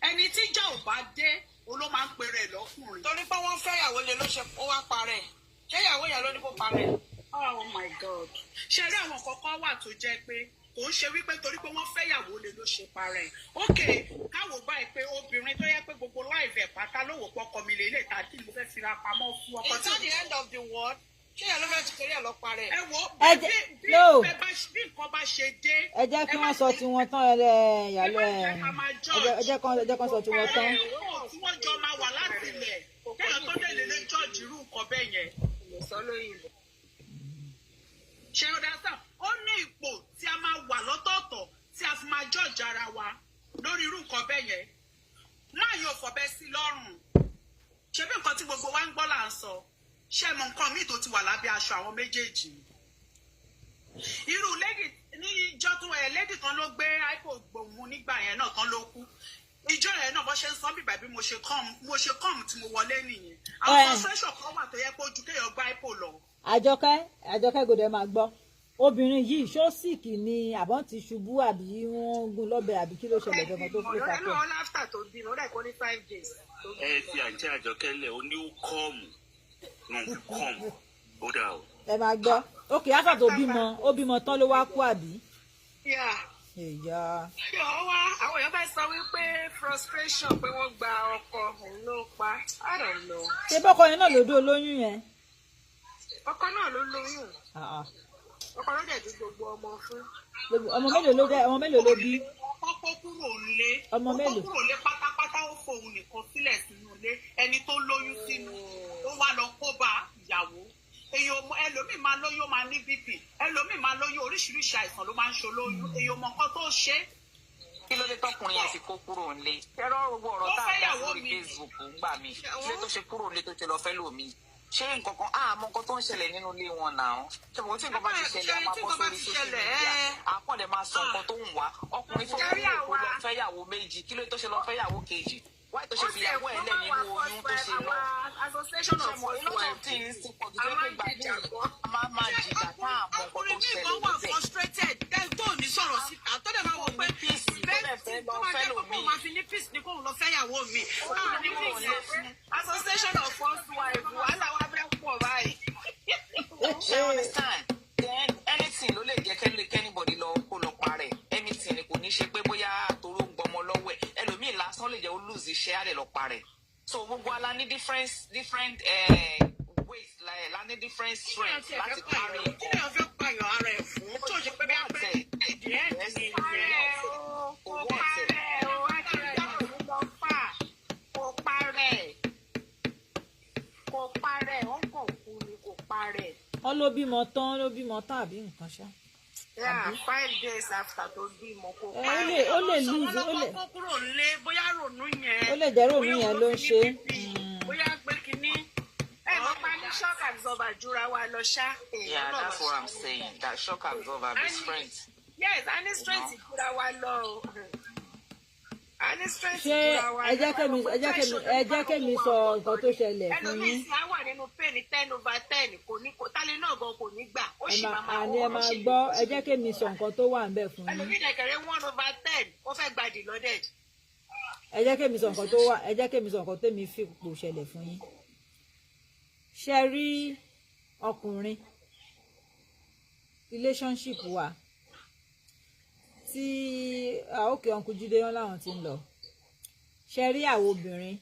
ẹni tí ìjà ò bá dé òun ló máa ń pèrè ẹ̀ lọ́kùnrin. torí pé wọ́n fẹ́ ìyàwó lè ló ṣe ó wá parẹ́ ṣé ìyàwó yẹn ló ní kó parẹ́. Oh my God ṣe rí àwọn kọ̀ọ̀kan wà tó jẹ́ pé kò ń ṣe wípé torí pé wọ́n fẹ́ ìyàwó lè ló ṣe parẹ́ ókè káwọ́ báyìí pé obìnrin tó yẹ pé gbogbo láìvẹ̀ pátá ló wò pọ́kọ mi lè lè ta kí ló fẹ́ fira pamọ́ fún ọkọ tí. it's not the end of the world ṣé ìyá ló fẹ́ ti torí ẹ̀ lọ parẹ́. ẹ wo bí nǹkan bá ṣe dé.
ẹ jẹ́ kí wọ́n sọ tiwọn tán yàlọ́ ẹ jẹ́ kí sọ tiwọn tán.
tí wọ́n jọ máa wà láti ilẹ̀ kéèyàn tó dé lè lé jọ́ọ̀jì irú nǹkan bẹ́ẹ̀ yẹn. sọ lóyìnbó. ṣé o dá sáà ó ní ipò tí a máa wà lọ́tọ̀ọ̀tọ̀ tí a fi máa jọ́ọ̀jì ara wa lórí irú nǹkan bẹ́ẹ̀ yẹn. máa yóò fọ̀bẹ sí lọ́rùn. ṣé bí nǹkan tí gbogbo wa ń gbọ́ là ń sọ ṣé mọ nǹkan míì tó ti wà lábẹ́ aṣọ àwọn méjèèjì. irú lẹ́dì ní ìjọ tó lẹ́dì kan ló gbé ipo gbòmù nígbà yẹn náà kan ló kú. ìjọ yẹn náà bó ṣe ń sọ bíbá bí mo ṣe kọ́ọ̀mù tí mo wọlé nìyẹn. àwọn frustration kan wà tó yẹ kó ju kéèyàn gbá ipo lọ.
Àjọkẹ́ gòdè máa gbọ́ obìnrin yìí ṣó síìkì ni àbọ̀n ti ṣubú àbí wọ́n gún lọ́bẹ àbí kí ló ṣẹlẹ̀ jọmọ tó fún ìfàkẹ́.
ọ̀rẹ́ náà láfítà tó bímọ ó dẹ̀ kó ní 5 days.
ẹ fi àjẹ́ Àjọkẹ́ lẹ̀ ó ní ó kọ́ọ̀mù ó dà o.
ẹ máa gbọ́ ókè áfà tó ó bímọ tán ló wá kú àbí.
ìyá àwọn èèyàn fẹ́ sọ wípé frustration pé wọ́n gba ọkọ òun ló pa I don't know.
ṣé bọ́kọ yẹn náà ló dó olóyún yẹn.
ọkọ náà ló lóyún ọkọ ló dẹ̀ bí gbogbo ọmọ fún.
ọmọ mélòó ló bí.
ọkọ kúrò nílé
ọmọ mélòó.
ọkọ kúrò nílé pátápátá ó fòun nìkan sílẹ̀ sínú ilé ẹni tó lóyún sínú ó wá lọ kó bá ìyàwó èyàn ẹlòmíì máa lóyún ó máa ní BP ẹlòmíì máa lóyún oríṣiríṣi àìsàn ló máa ń ṣolóyún èyàn mọ nǹkan tó ṣe.
kí ló dé tọkùnrin yẹn fi kó kúrò nílé ẹ̀rọ gbogbo ọ̀rọ̀ tá a dá lórí Facebook gbà mí ilé tó ṣe kúrò nílé tó ti lọ fẹ́ lòmíì ṣé nǹkan kan àmọ́ nǹkan tó ń ṣẹlẹ̀ nínú ilé wọn náà ṣùgbọ́n tí nǹkan bá ti ṣẹlẹ̀ a máa bọ́ sórí social media àpọ̀lẹ̀ máa sọ nǹkan tó ń wá ọkùnrin fún mi kò lọ fẹ́yàwó méjì kí ló tó ṣe lọ fẹ́yàwó kejì wáyé tó ṣe fi ìyàwó ẹ̀ lẹ̀ nínú oyún tó ṣe lọ ṣẹ̀mọ̀ ìlọ́jọ́ tí ń sin pọ̀ tó ṣe pé gbà ní máa jìjà tá àmọ́ nǹkan tó ṣẹlẹ̀ níbẹ̀.
ní peace ní kóun lọ fẹ́yàwó mi. Association of first wife wàhálà wa fẹ́ pọ̀ báyìí.
Ṣé you understand? Then anything ló lè jẹ́ kẹ́nìbọ̀dì lọ kó lọ parẹ́. Anything kò ní ṣe pé bóyá toró ń gbọmọ lọ́wọ́ ẹ̀. Ẹlòmíì lásán lè jẹ́ ó lose iṣẹ́ á lè lọ parẹ́. So gbogbo ala ní different ways la ní different strength láti carry nǹkan.
Kí ni o fẹ́ pààyàn ara ẹ̀ fún? Tó ṣe pé bí a pẹ́ díẹ̀ ní ilé kò parẹ́ o, á ti dáhùn ní lọ fà. Kò parẹ́. Kò parẹ́, ó kàn kú ni kò parẹ́.
Wọ́n ló bímọ tán àbí nǹkan ṣá.
Yeah, 5 days after tó bímọ kò
Ó
parẹ́.
lè lose ó lè.
Kó kúrò nílé bóyá ronú yẹn.
Ó lè jẹ́ ronú yẹn ló ń ṣe.
Bóyá pé kínní. Ẹ mọ̀ pa ní shock absorber jura wa lọ ṣá.
Yeah, that's what I'm saying. That shock absorber be strength.
Yes, a ní strength jura wa lọ o. A ní strength
Ṣé
jura wa lọ.
ẹ jẹ́ kémi sọ nǹkan tó ṣẹlẹ̀ fún
Ẹlòmíì
yín.
sì á wà nínú pain 10/10 kò ní kò tálẹ́ náà gan kò ní gbà. Ó sì máa
Àní ẹ máa gbọ́ ẹ jẹ́ kémi sọ nǹkan tó wà ńbẹ̀ fún yín.
Ẹlòmíì dẹ̀kẹ̀rẹ̀ 1/10 ó fẹ́ gbàdì lọ́dẹ̀.
Ẹ jẹ́ kémi sọ nǹkan tó wà ẹ jẹ́ kémi sọ nǹkan tèmi fi pò ṣẹlẹ̀ fún yín. Ṣé rí ọkùnrin relationship wa tí òkè ọ̀nkú Jídé wọn láwọn ti ń lọ. Ṣé rí àwọn obìnrin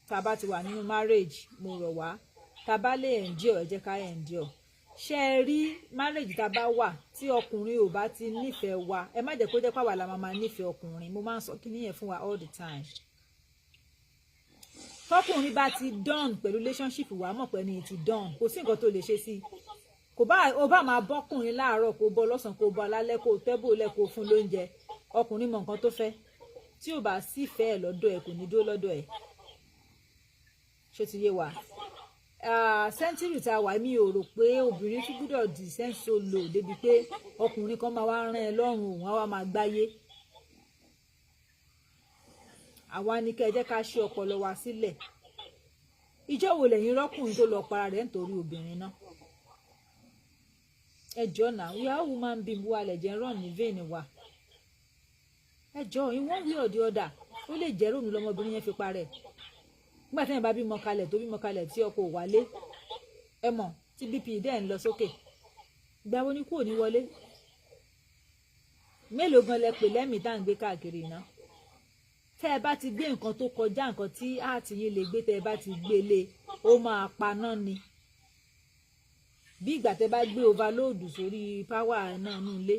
tá bá ti wà nínú marriage mo rọ̀ wá tá bá lè endure ẹ jẹ́ ká endure. Ṣé rí marriage tá bá wà tí ọkùnrin ò bá ti nífẹ̀ẹ́ wa ẹ má jẹ́ kó jẹ́ pàwọ́ la máa nífẹ̀ẹ́ ọkùnrin. Mo máa ń sọ kíní yẹn fún wa all the time. Tọkùnrin bá ti done pẹ̀lú relationship wa mọ̀ pé ni ti done kò sí nǹkan tó lè ṣe sí. Kò bá o bá máa bọ́kùnrin láàárọ̀ kó bọ́ lọ́sàn kó bọ́ alálẹ́ kó tẹ́bò lẹ̀ kó fún lóúnjẹ ọkùnrin mọ̀ nǹkan tó fẹ́ tí ò bá sì fẹ́ ẹ̀ lọ́dọ̀ ẹ̀ kò ní dúró lọ́dọ̀ ẹ̀. Ṣé ti yé wa? Sẹ́ńtírì tá a wà mí ò rò pé obìnrin tún gbúdọ̀ di sẹ́ńsó lò débi pé ọkùnrin kan máa wá rán ẹ lọ́rùn òun á wá máa gbáyé. Àwa ni kẹ́ ẹ jẹ́ ká ṣí ọpọlọ wa sílẹ̀. Ìjọ́ wo lẹ́yìn rọ́kùnrin tó lọ para rẹ̀ nítorí obìnrin náà? Ẹ jọ̀ọ́ náà we are woman being wa lẹ̀ jẹ́ rán ní vein wa. Ẹ jọ̀ọ́ in one way or the other ó lè jẹ́ rònú lọmọbìnrin yẹn fi parẹ́. Nígbà tí ẹ̀ bá bímọ kalẹ̀ tí ọkọ ò wálé ẹ mọ̀ tí BP dẹ̀ ń lọ sókè. Ìgbà wo ni kú ò ní wọlé? Mélòó gan lẹ pè lẹ́mìí tá à ń gbé káàkiri náà? Tẹ́ ẹ bá ti gbé nǹkan tó kọjá nǹkan tí àti yín lè gbé tẹ́ ẹ bá ti gbé lé ó máa paná ni. Bí ìgbà tẹ́ bá gbé overload sórí power náà nù lé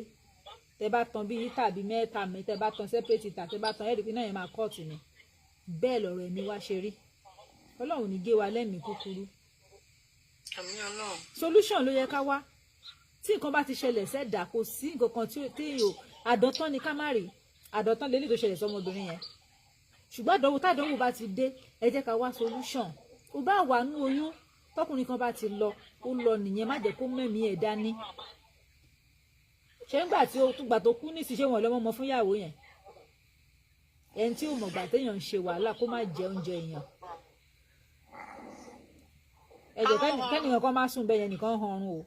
tẹ́ bá tan bí yíta bí mẹ́ta tẹ́ bá tan separate ìta tẹ́ bá tan ẹ̀rí náà yẹn máa cut ni. Bẹ́ẹ̀ lọ̀rọ̀ ẹ̀mí wá ṣe rí. Ọlọ́run ní gé wa lẹ́mìí kúkúrú.
Àmín Ọlọ́run.
Solution ló yẹ ká wá. Tí nǹkan bá ti ṣẹlẹ̀ sẹ́dà kò sí nǹkan kan tí èèyàn àdọ́tán ni ká má rí àdọ́tán lélẹ̀ tó ṣẹlẹ̀ sọmọbìnrin yẹn. Ṣùgbọ́n tádánwò bá ti dé ẹ jẹ́ ká wá solution. Ó bá wà nú oyún tọkùnrin kan bá ti lọ ó lọ nìyẹn má jẹ́ kó mẹ́mí ẹ̀ dání. Ṣé ńgbà tí ó túgbà tó kú nísìsiyìí ṣé wọn lọ́mọ ọmọ fún ìyàwó yẹn? Ẹni tí ò mọ̀gbà téèyàn ń ṣe wàhálà kó má jẹ oúnjẹ èèyàn. Ẹ jẹ́ kẹ́nìkan kan má sùn bẹ́ẹ̀ yẹn nìkan hàn ọrùn o.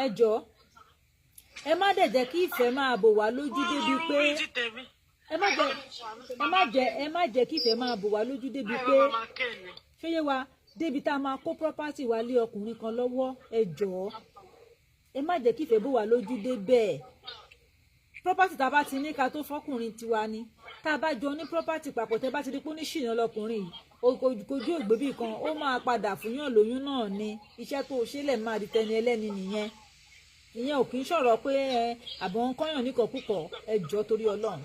Ẹ jọ̀ọ́ ẹ má dẹ̀ jẹ́ kí ìfẹ́ máa bò wá lójú débi pé ẹ má jẹ́ kí ìfẹ́ máa bò wá lójú débi pé ṣéyé wa débi tá a máa kó property wa lé ọkùnrin kan lọ́wọ́. Ẹ jọ̀ọ́ ẹ má jẹ́ kí ìfẹ́ bò wá lójú dé bẹ́ẹ̀. Property tá a bá ti ní ká tó fọkùnrin tiwa ni tá a bá jọ ní property papọ̀ tẹ́ bá ti di pé oníṣìnà lọkùnrin yìí kojú ògbébì kan ó máa padà fúnyàn lóyún náà ni iṣẹ́ tó ṣe lẹ̀ máa di tẹni ẹlẹ́ni nìyẹn. Ìyẹn ò kì í sọ̀rọ̀ pé àbọ̀ ń kọ́yàn níkọ̀ọ́kùkọ̀. Ẹ jọ̀ọ́ torí Ọlọ́run.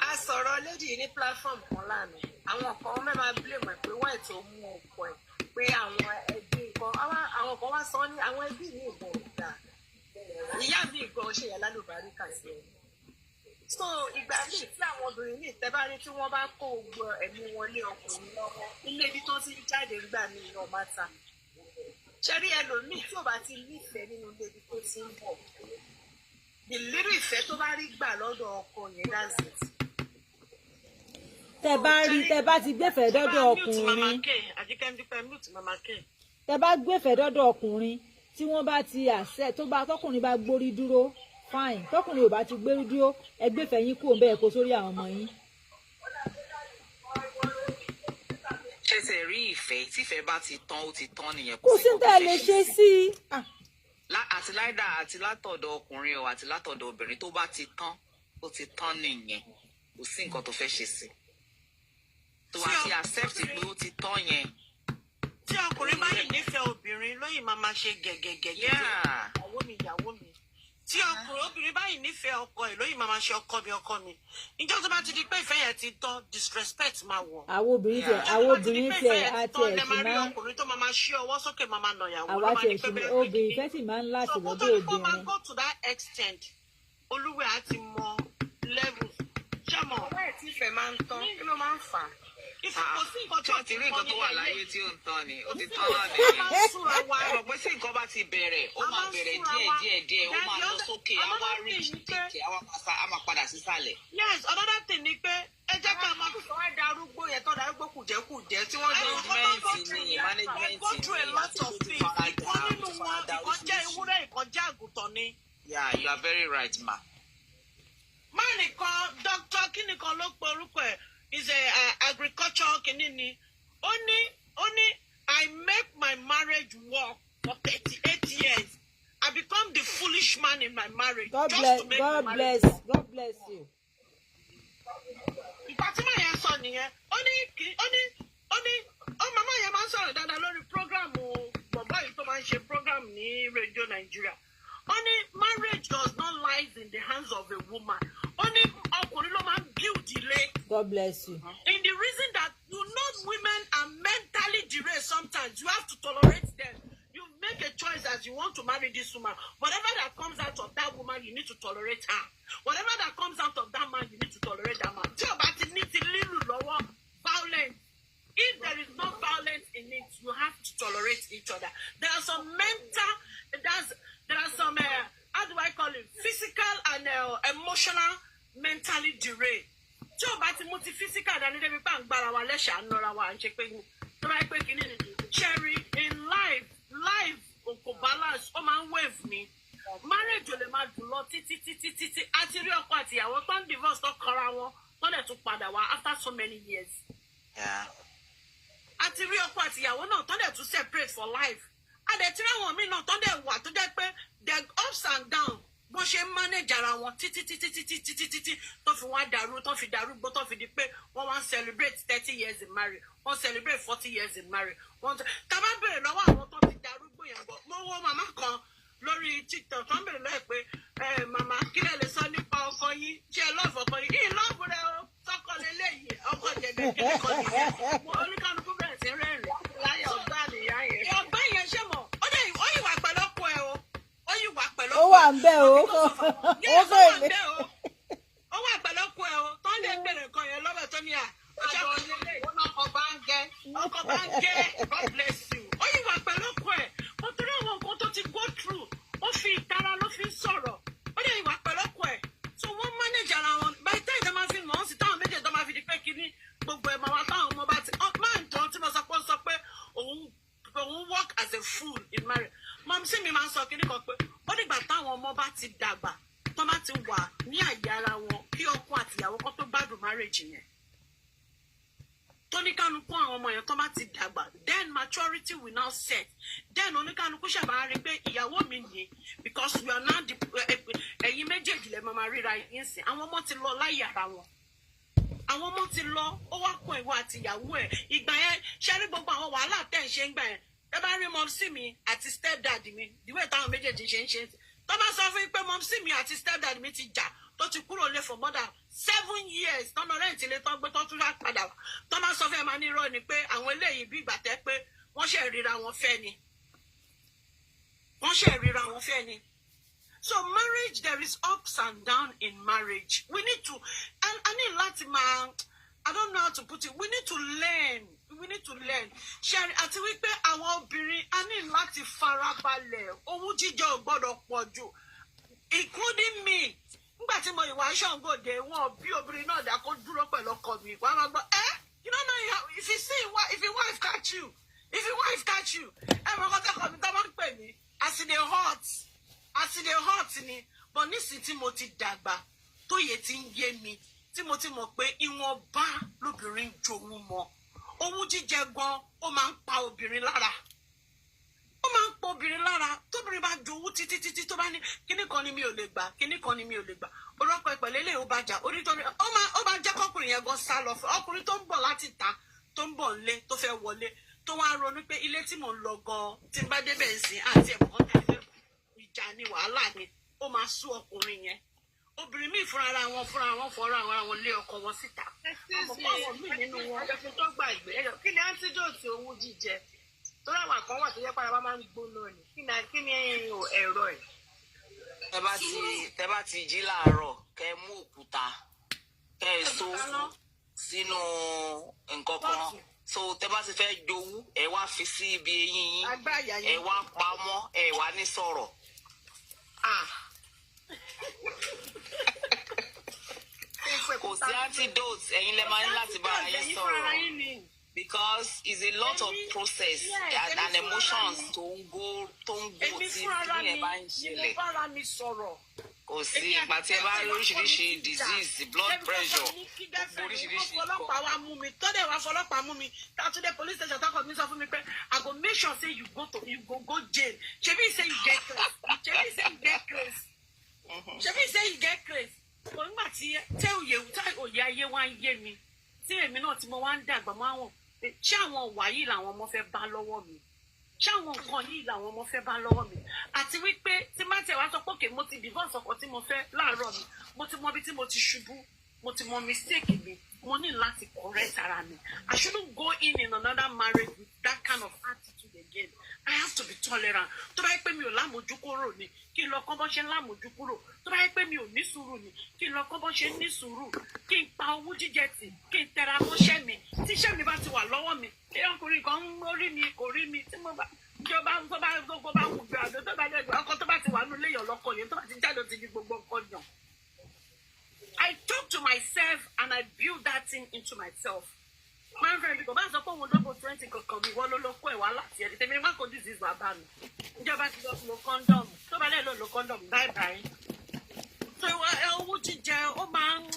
A sọ̀rọ̀ lady ní platform kan lánàá àwọn kan mẹ́ma blame ẹ̀ pé wọ́n ètò mú ọkọ ẹ̀ pé àwọn ẹbí kan àwọn kan wá sọ ní àwọn ẹbí ní ìbọn ìgbà ìyá mi gan ṣe yà lálùbáríkà sí ẹ. So ìgbà míì tí àwọn obìnrin ní ìtẹ́bárí tí wọ́n bá kó gbọ́ ẹ̀mí wọn lé ọkùnrin lọ́wọ́ ilé ibi tó ti ń jáde ńgbà mí iná máta. Ṣẹ́rí ẹlòmíì tí ò bá ti nífẹ̀ẹ́ nínú ilé ibi tó ti ń bọ̀ ìlérí ìfẹ́ tó bá rí gbà lọ́dọ̀ ọkọ yẹn that's it.
Tẹ́ bá ti gbéfẹ̀ẹ́ dọ́dọ̀ ọkùnrin tẹ́ bá gbéfẹ̀ẹ́ dọ́dọ̀ ọkùnrin tí wọ́n bá ti àṣẹ tó bá tọkùnrin bá gbórí dúró fine tọkùnrin ò bá ti gbé dúró ẹgbẹ́ fẹ̀yìn kú òun bẹ́ẹ̀ kó sórí àwọn ọmọ yín.
ṣẹ̀ṣẹ̀ rí ìfẹ́ tífẹ́ bá ti tán ó ti tán nìyẹn.
kò sí tá a lè ṣe sí i.
àti láìda àti látọ̀dọ̀ ọkùnrin o àti látọ̀dọ̀ obìnrin tó bá ti tán ó ti tán nìyẹn kò sí nǹkan tó fẹ́ ṣe sí tó wá ti accept pé ó ti tán yẹn.
tí ọkùnrin bá yìí nífẹ̀ẹ́ obìnrin lóyìn máa ma ṣe gẹ̀gẹ̀gẹ̀gẹ̀ ìyàwó mi tí obìnrin bá yìí nífẹ̀ẹ́ ọkọ ẹ̀ lóyìn máa ma ṣe ọkọ mi ìjọ tó bá ti di pé ìfẹ́ yẹn ti tán disrespect máa wọ̀.
àwọn obìnrin tẹ àti ẹ̀sìn máa
ọkùnrin tó máa ma ṣí ọwọ́ sókè máa ma nà ìyàwó
àwa ti ẹ̀sìn obìnrin ìfẹ́ sì máa ń láti lọ́dọ̀ obìnrin.
máa go to that extent olúwẹ̀ á ti mọ level ṣẹ́mọ̀ ọ̀rẹ́ tí ìfẹ́ máa ń tán kí ló máa ń fà á. Kò sí nǹkan
tí ó ti rí nǹkan tó wà láyé tí ó ń tán ni ó ti tán náà nìyẹn. ẹ̀rọ pé sí nǹkan bá ti bẹ̀rẹ̀ ó máa bẹ̀rẹ̀ díẹ̀ ó máa lọ sókè á wá reach tètè á máa padà sísàlẹ̀.
Yes, another thing ni pé ẹ jẹ́ ká máa sọ ẹ́ darúgbó yẹn tó darúgbó kùjẹ́kùjẹ́ tí wọ́n jẹ́
management
go through a lot of things. ìkan nínú wọn ìkan jẹ́ ewúrẹ́ ìkan jẹ́ àgùntàn ni.
Yeah, you are very right ma.
máa nìkan Dr. kíníkan ló pe orúkọ ẹ̀ is a agriculture kinini. Only I make my marriage work for 38 years. I become the foolish man in my marriage.
God bless you.
Fatima yẹn sọ nìyẹn. Mama yẹn máa ń sọ̀rọ̀ dáadáa lórí programu bàbá yìí tó máa ń ṣe program ní Radio Nigeria. Marriage does not lie in the hands of a woman. Ọkùnrin ló máa ń build ilé.
God bless you.
In the reason that women are mentally deranged sometimes, you have to tolerate them. You make a choice as you want to marry this woman. Whatever that comes out of that woman, you need to tolerate her. Whatever that comes out of that man, you need to tolerate that man. Tí o bá ti ní ti lílù lọ́wọ́ violence. If there is no violence in it, you have to tolerate each other. There are some how do I call it, physical and emotional mentally deranged. Tí o bá ti mú ti physical dání débi pa ń gbára wa lẹ́sẹ̀ ànọ́ra wa ń ṣe pé tó bá pé kí ni cherry in life kò balance ó máa ń wave ni marriage ò lè máa dùn lọ títí àti rí ọkọ àti ìyàwó tó ń divorce tó kọra wọn tó dẹ̀ tún padà wá after so many years. Àti rí ọkọ àti ìyàwó náà tó dẹ̀ tún separate for life. Àdẹ̀tí àwọn míì náà tó dẹ̀ wà tó jẹ́ pé the ups and downs bó ṣe ń manage ara wọn títí tó fi wá dàrú tó fi darúgbó tó fi di pé wọ́n wá ń celebrate 30 years in marriage wọ́n celebrate 40 years in marriage tá bá bèrè lọ́wọ́ àwọn tó ti darúgbó yẹn bọ̀ mo wo màmá kan lórí TikTok tó ń bèrè lọ́ọ̀ pé màmá kí lè lè sọ nípa ọkọ yín ṣé ẹ lọ́ọ̀fù ọkọ yín kí lọ́ọ̀fù rẹ o sọ́kọ lélẹ́yìí ọkọ jẹ̀dẹ̀ kí ni kò nìyẹn oníkanukú bẹ̀rẹ̀ sí rẹ́rìn láyé ọ̀gá nìyá yẹn. ọ̀gbẹ́ yẹn ṣé mọ̀ ó yìí wà pẹ̀lú ọkọ ẹ o ó
wà ń bẹ́ o
ó wà pẹ̀lú ọkọ ẹ o tó ń lè bèrè nǹkan yẹn lọ́wọ́ tó ní ọkọ bá ń gẹ́ God bless you ó yìí wà pẹ̀lú ọkọ ẹ ó torí àwọn nǹkan tó ti go through ó fi ìtara ló fi sọ̀rọ̀ ó dẹ̀ ìwà pẹ̀lú ọkọ ẹ so wọ́n manage ara wọn by the time they máa fi mọ̀ ọ́n sí táwọn méjèèjì tó máa fi di pé kíní gbogbo ẹ̀ máa wá táwọn ọmọ bá ti máa ń tán tí mo sọ pé òun work as a fool in marriage mọ̀mísí mi máa ń sọ kíní kan pé ó dìgbà táwọn ọmọ bá ti dàgbà tó bá ti wà ní àyè ara wọn kí ọkọ àtìyàwó kan tó gbádùn marriage yẹn tóníkànukú àwọn ọmọ yẹn tó bá ti dàgbà then maturity will now set then oníkànukú ṣàbá rí pé ìyàwó mi nìyẹn because we are now ẹ̀yin méjèèjì lè máa ríra yín sìn àwọn ọmọ ti lọ láyé ara wọn àwọn ọmọ ti lọ ó wá kó ìwọ àtìyàwó ẹ̀ ìgbà yẹn ṣe rí gbogbo àwọn wàhálà tẹ̀ ń ṣe ń gbà yẹn ẹ bá rí mọ́mísí mi àti stepdad mi ìwé táwọn méjèèjì ṣe ń ṣe tó bá sọ fún mi pé mọ́mísí mi àti stepdad mi ti jà tó ti kúrò lé for more than 7 years tọ́nà rẹ́ǹtì lé tán gbé tó tún padà wá tó bá sọ fún ẹ máa ní irọ́ ni pé àwọn eléyìí bí ìgbà tẹ́ pé wọ́n ṣe ríra wọn fẹ́ ni so marriage there is ups and downs in marriage we need to I need láti máa I don't know how to put it we need to learn ṣe àti wípé àwọn obìnrin a ní láti farabalẹ̀ owó jíjẹ ò gbọ́dọ̀ pọ̀ jù including me nígbà tí mo ìwà ṣàǹgòdè wọn bí obìnrin náà dá kó dúró pẹ̀lú ọkọ mi wàá máa gbọ́ you don't know how if your wife catch you ẹ mọ̀ kọ́ tẹ́kọ̀ọ́ mi tó máa ń pè mí as e dey hot ni but nísìnyí tí mo ti dàgbà tó yẹ ti ń yé mi tí mo ti mọ̀ pé ìwọ̀nba lóbìnrin jowú mọ́ owú jíjẹ gan ó máa ń pa obìnrin lára ó máa ń pa obìnrin lára tóbìnrin bá jowú títí tó bá ní kíní kan ni mi ò lè gbà kíní kan ni mi ò lè gbà orúkọ ìpẹ̀lẹ́ lè ó bá jà onítorí ó máa jẹ́ kọkùnrin yẹn gan sá lọ fún ọkùnrin tó ń bọ̀ láti ta tó ń bọ̀ nílé tó fẹ́ wọlé tó wá ronú pé ilé tí mò ń lọ gan tí n bá débẹ̀ ń sìn àti ẹ̀kọ́ tẹ̀lé ìjà ni wàhálà ni ó máa sú ọkùnrin yẹn obìnrin míì fúnra wọn fọ́ra wọn lé ọkọ wọn síta àmọ́ àwọn míì nínú wọn ẹ̀fún tó gbà ìgbé ẹ̀yọ kí ni antidote owú jíjẹ tó láwọn kan wà tó yẹ pàrọ̀ máa ń gbóná ni kí ni ẹ̀rọ ẹ̀.
tẹ́ bá ti jí láàárọ̀ kẹ́ mú òkúta kẹ́ so sínú nǹkan kan so tẹ́ bá ti fẹ́ jowú ẹ wá fi sí ibi eyín yín ẹ wá pamọ́ ẹ wá ní sọ̀rọ̀. Kò sí antidote ẹ̀yin lẹ máa ń láti bá ayé sọ̀rọ̀ because it's a lot of process and emotions tó ń go tí ní ẹ bá ń ṣẹlẹ̀. Kò sí ìgbà tí ẹ bá rí oríṣiríṣi disease blood pressure oríṣiríṣi nǹkan.
Fọlọ́pàá mú mi Saturday police station talk of me sọ fún mi pé I go make sure say you go jail ṣebí say you get craze ṣebí say you get craze kò nígbà tí òye ayé wá ń yé mi tí èmi náà tí mo wá ń dàgbà máa wọ̀n ṣé àwọn ọ̀wà yìí làwọn ọmọ fẹ́ bá lọ́wọ́ mi ṣé àwọn nǹkan yìí làwọn ọmọ fẹ́ bá lọ́wọ́ mi àti wípé tí má tẹ̀ wá sọ pé òkè mo ti divorce ọkọ tí mo fẹ́ láàárọ̀ mi mo ti mọ ibi tí mo ti ṣubú mo ti mọ mistake mi mo ní láti correct ara mi I shouldn't go in another marriage with that kind of attitude again I have to be tolerant tó bá yẹ pé mi ò lámojú kúrò ni kí n lọ kọ́ bọ́ ṣe ń lámojú kúrò tó bá yẹ pé mi ò ní sùúrù ni kí n lọ kọ́ bọ́ ṣe ń ní sùúrù kí n pa owó jíjẹ tì kí n tẹra mọ́ṣẹ́ mi tíṣẹ́ mi bá ti wà lọ́wọ́ mi kí ọkùnrin kan ń rí mi kò rí mi tí mo bá ìjọba tó bá wù bí àdó tó bá dẹgbẹ ọkọ tó bá ti wà nínú ilé yàn lọkọ yẹn tó bá ti jáde ti di gbogbo nǹkan yàn. I talk to myself and I build that thing into myself. My friend because bá sọ pé òun lọ́gbọ̀n 20 kankan mi wọ́n ló lọ kó ẹ̀wà láti ẹ̀rí tèmi ní má kó disease wà bá mi. Ìjọba ti lọ lo condom tó bá lè lo condom bye bye. So owó jíjẹ ó máa ń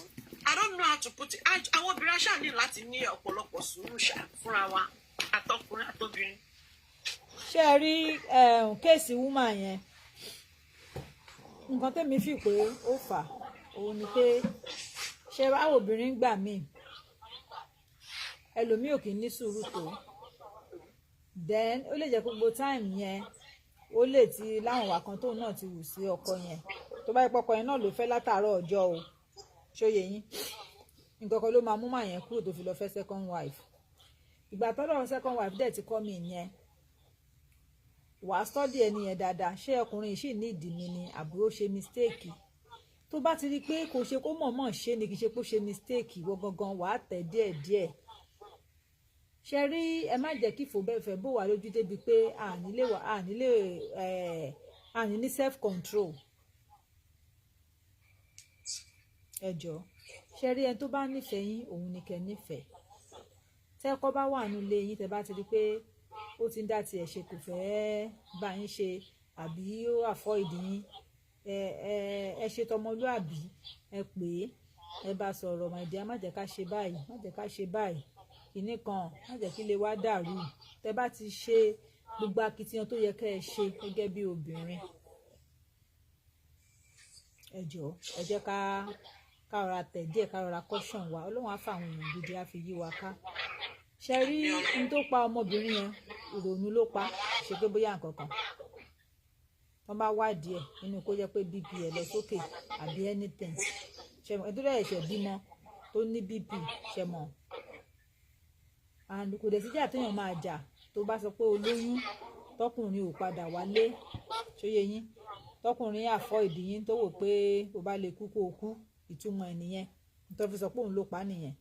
I don't know how to put it. Àwọn obìnrin aṣáà ní láti ní ọ̀pọ̀lọpọ̀ sùúrù ṣá fúnra wa àtọkùnrin àtobìnrin.
Ṣé ẹ rí kéèsì woman yẹn nǹkan tẹ́mi fi pé ó fà òun ni pé ṣé báwo obìnrin gbà míì ẹlòmíì ò kì í ní sùúrù tó then ó lè jẹ́ gbogbo time yẹn ó lè ti láwọn wà kan tóun náà ti wù sí ọkọ yẹn tó bá yẹ pọkọ yẹn náà ló fẹ́ látàárọ̀ ọjọ́ o ṣóye yín nǹkan kan ló máa mú màá yẹn kúrò tó fi lọ fẹ́ second wife ìgbà tọ́lọ́run second wife dẹ̀ ti kọ́ mi yẹn wàá study ẹni yẹn dáadáa ṣé ọkùnrin yìí sì ní ìdí mi ni àbúrò ṣe mistake tó bá ti rí i pé kò ṣe kó mọ̀ọ́mọ̀ ṣe ni kì í ṣe kó ṣe mistake wọ́n gangan wàá tẹ̀ díẹ̀díẹ̀ ṣe rí ẹ má jẹ́ kí ìfòbẹ́fẹ́ bó wà lójú débi pé àní ní self control ẹ jọ̀ọ́ ṣe rí ẹni tó bá nífẹ̀ẹ́ yín òun ni kẹ́ nífẹ̀ẹ́ tẹ́kọ́ bá wà nílé yín tẹ́ bá ti rí i pé ó ti ń dá tiẹ̀ ṣe kò fẹ́ bá yín ṣe àbí ó avoid yín ẹ ṣe tọmọlúàbí ẹ pè é ẹ bá sọ̀rọ̀ my dear má jẹ́ ká ṣe báyìí má jẹ́ ká ṣe báyìí kìíní kan má jẹ́ kí lè wá dàrú tẹ́ bá ti ṣe gbogbo akitiyan tó yẹ kẹ́ ẹ ṣe gẹ́gẹ́ bí obìnrin ẹ jọ̀ọ́ ẹ jẹ́ ká rọra tẹ̀ díẹ̀ ká rọra caution wa Ọlọ́run á fà àwọn èèyàn gidi á fi yí wa ká ṣe rí n tó pa ọmọbìnrin yẹn ìrònú ló pa ṣe pé bóyá nǹkan kan wọ́n bá wádìí ẹ̀ nínú kó jẹ́ pé bp ẹ̀ lọ sókè àbí anything ṣe mọ̀ ẹ̀dúrà ẹ̀ṣẹ̀ bímọ tó ní bp ṣe mọ̀ and kò dẹ̀ síjà téèyàn máa jà tó bá sọ pé olóyún tọkùnrin ò padà wálé ṣóyè yín tọkùnrin àfọ ìdí yín tó wò pé ó bá lè kú kó o kú ìtumọ̀ ẹ̀ nìyẹn tó fi sọ pé òun ló pa nìyẹn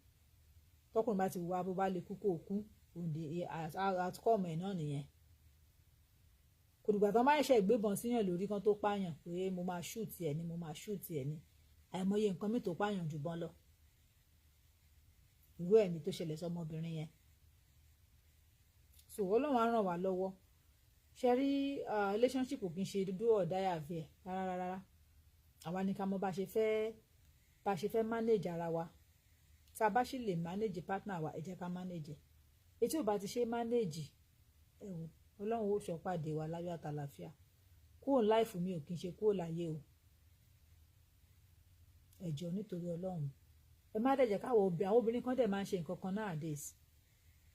tọkùnrin bá ti wà bó bá lè kú kó o kú òǹdè àtúkọ̀ọ̀mọ̀ ẹ̀ náà nìyẹn kò dìgbà tán máa ń ṣe ìgbébọn síyàn lórí kan tó pààyàn pé mo máa shoot ẹ̀ ni mo máa shoot ẹ̀ ni àìmọye nǹkan mi tó pààyàn jù bọ́n lọ irú ẹ̀ ni tó ṣẹlẹ̀ sọmọbìnrin yẹn so Ọlọ́run á ràn wá lọ́wọ́ ṣe rí relationship kì í ṣe dúdú ọ̀dáyà àfẹ́ rárá àwa ní ká mọ̀ bá ṣe fẹ́ manage ara wa tá a bá sì lè manage partner wa ẹ jẹ́ ká manage ètí ò bá ti ṣe manage ẹ̀wọ̀n Ọlọ́run ó ṣọ́pàdé wa láyọ̀ àtàlàfíà kúrò láìfù mi ò kí n ṣe kúrò láyé o ẹ̀jọ̀ nítorí Ọlọ́run ẹ má dẹ̀ jẹ́ káwọn obìnrin kan dẹ̀ máa ń ṣe nǹkan kan nowadays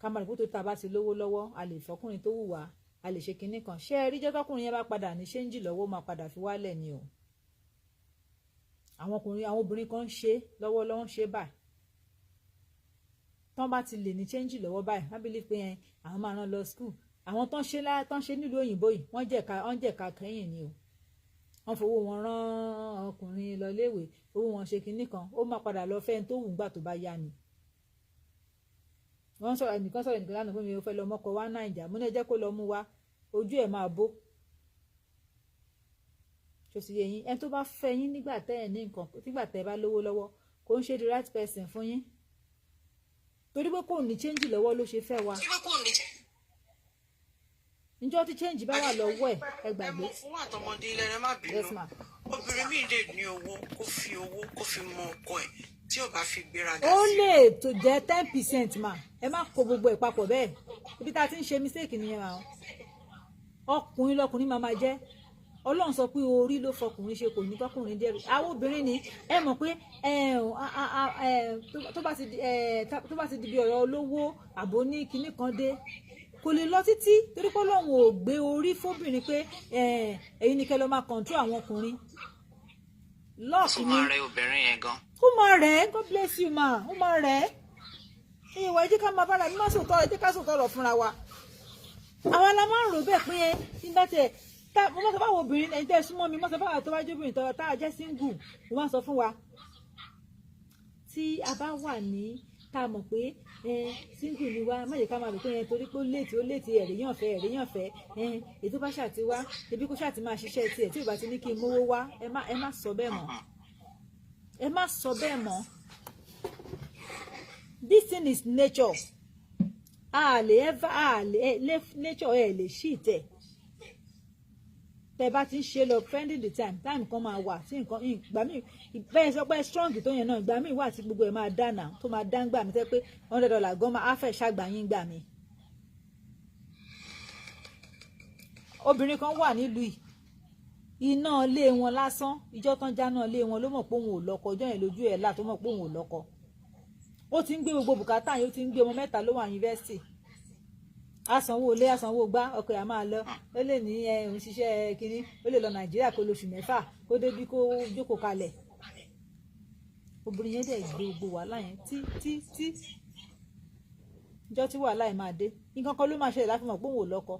ká máa rò pé tó ta bá ti lówó lọ́wọ́ a lè fọkùnrin tó wù wá a lè ṣe kinní kan ṣé ẹ rí jẹ́ tọkùnrin yẹn bá padà ní ṣéǹjì lọ́wọ́ máa padà fi wálẹ̀ ni o àwọn obìnrin kan ń ṣe lọ́wọ́lọ́wọ́ ń ṣe báyìí tán bá ti lè ní ṣéǹjì lọ́wọ́ báyìí wọ́n believe pé àwọn máa rán lọ school àwọn tán ṣe nílùú òyìnbó yìí wọ́n jẹ̀ka kẹ́yìn ni o wọ́n fowó wọn rán ọkùnrin lọ léèwé owó wọn ṣe kinní kan ó máa padà lọ fẹ́ tó wù ú gbà tó bá yá ni wọ́n sọ̀rọ̀ ẹnìkan lánàá pé mi ò fẹ́ lọ mọ́kọ wá Nàìjà mo ní ẹ jẹ́ kó lọ mú wa ojú ẹ̀ máa bó ṣòsì yẹ̀yìn ẹni tó bá fẹ́ yín nígbà tẹ́ ẹ̀ ní nǹkan nígbà tẹ́ ẹ bá lówó lọ́wọ́ kò ń ṣe the right person fún yín torí pé kò ní change lọ́wọ́ ló ṣe fẹ́ wa njọ́ tí change bá wà lọ́wọ́ ẹ gbàgbé.
fún àtọmọdé ilẹ̀ rẹ má bínú obìnrin mi lè ní owó kó fi mọ ọkọ ẹ̀ tí ò bá fi gbéraga sí.
ó lè tó jẹ́ 10% mà ẹ má kó gbogbo ẹ̀ papọ̀ bẹ́ẹ̀ ibi tá a ti ń ṣe mistake nìyẹn àwọn ọkùnrin lọkùnrin máa jẹ́ Ọlọ́run sọ pé orí ló fọkùnrin ṣe kò ní kọkùnrin dẹrù àwọn obìnrin ni ẹ mọ̀ pé tó bá ti di bí ọ̀rọ̀ olówó àbò ní kinní kan dé kò lè lọ títí torí pé Ọlọ́run ò gbé orí fóbìnrin pé èyí ni kẹ́ lọ máa control àwọn ọkùnrin lọ́ọ̀kì ni
ó máa rẹ obìnrin yẹn gan.
ó máa rẹ̀ God bless you ma ó máa rẹ̀ ìwà ẹ jẹ́ ká máa bára mi má sòtọ́ ẹ jẹ́ ká sòtọ́ ọ̀rọ̀ fúnra wa àwa la máa ń rò bẹ́ẹ̀ pé nígbà tí mo mọ̀ sọ fáwọn obìnrin ẹni tẹ́ súnmọ́ mi mọ̀ sọ fáwọn tó bá jẹ́ obìnrin tọ́wọ́ tá a jẹ́ single mo máa sọ fún wa tí a bá wà ní tá a mọ̀ pé single ni wa má jẹ́ ká máa rò pé torí pé ó léètì ẹ̀rẹ̀yàn fẹ́ ètò bá ṣàti wá ebi kó ṣàti máa ṣiṣẹ́ tiẹ̀ tí ò bá ti ní kí n mówó wá ẹ má sọ bẹ́ẹ̀ mọ́ ẹ má sọ bẹ́ẹ̀ mọ́ this thing is nature nature ẹ lè ṣì tẹ̀ tẹ bá ti ń ṣe lọ pending the time kan máa wà tí nǹkan ìgbà míì bẹ́ẹ̀ sọ pé strong tó yẹn náà ìgbà míì wà tí gbogbo ẹ̀ máa dáná tó máa dá ń gbà mí tẹ́ pé $100 gan máa fẹ́ ṣàgbà yín gbà mí. obìnrin kan wà nílùú yìí iná ilé wọn lásán ìjọ tán já náà ilé wọn ló mọ̀ pé òun ò lọ́kọ ọjọ́ yẹn lójú ẹ̀ là tó mọ̀ pé òun ò lọ́kọ ó ti ń gbé gbogbo bùkátà yìí ó ti ń gbé ọmọ 3 ló wà yunifásitì asanwó ilé asanwó gbá ọkọ ẹ̀ máa lọ ó lè ní òun ṣiṣẹ́ kínní ó lè lọ Nàìjíríà kó lóṣù 4 kó débí kó jókòó kalẹ̀ obìnrin yẹn dẹ̀ gbé gbogbo wàhálà yẹn tí ìjọ tí wàhálà yẹn máa dé nǹkan kan ló máa ṣẹlẹ̀ láti mọ̀ pé òun ò lọ́kọ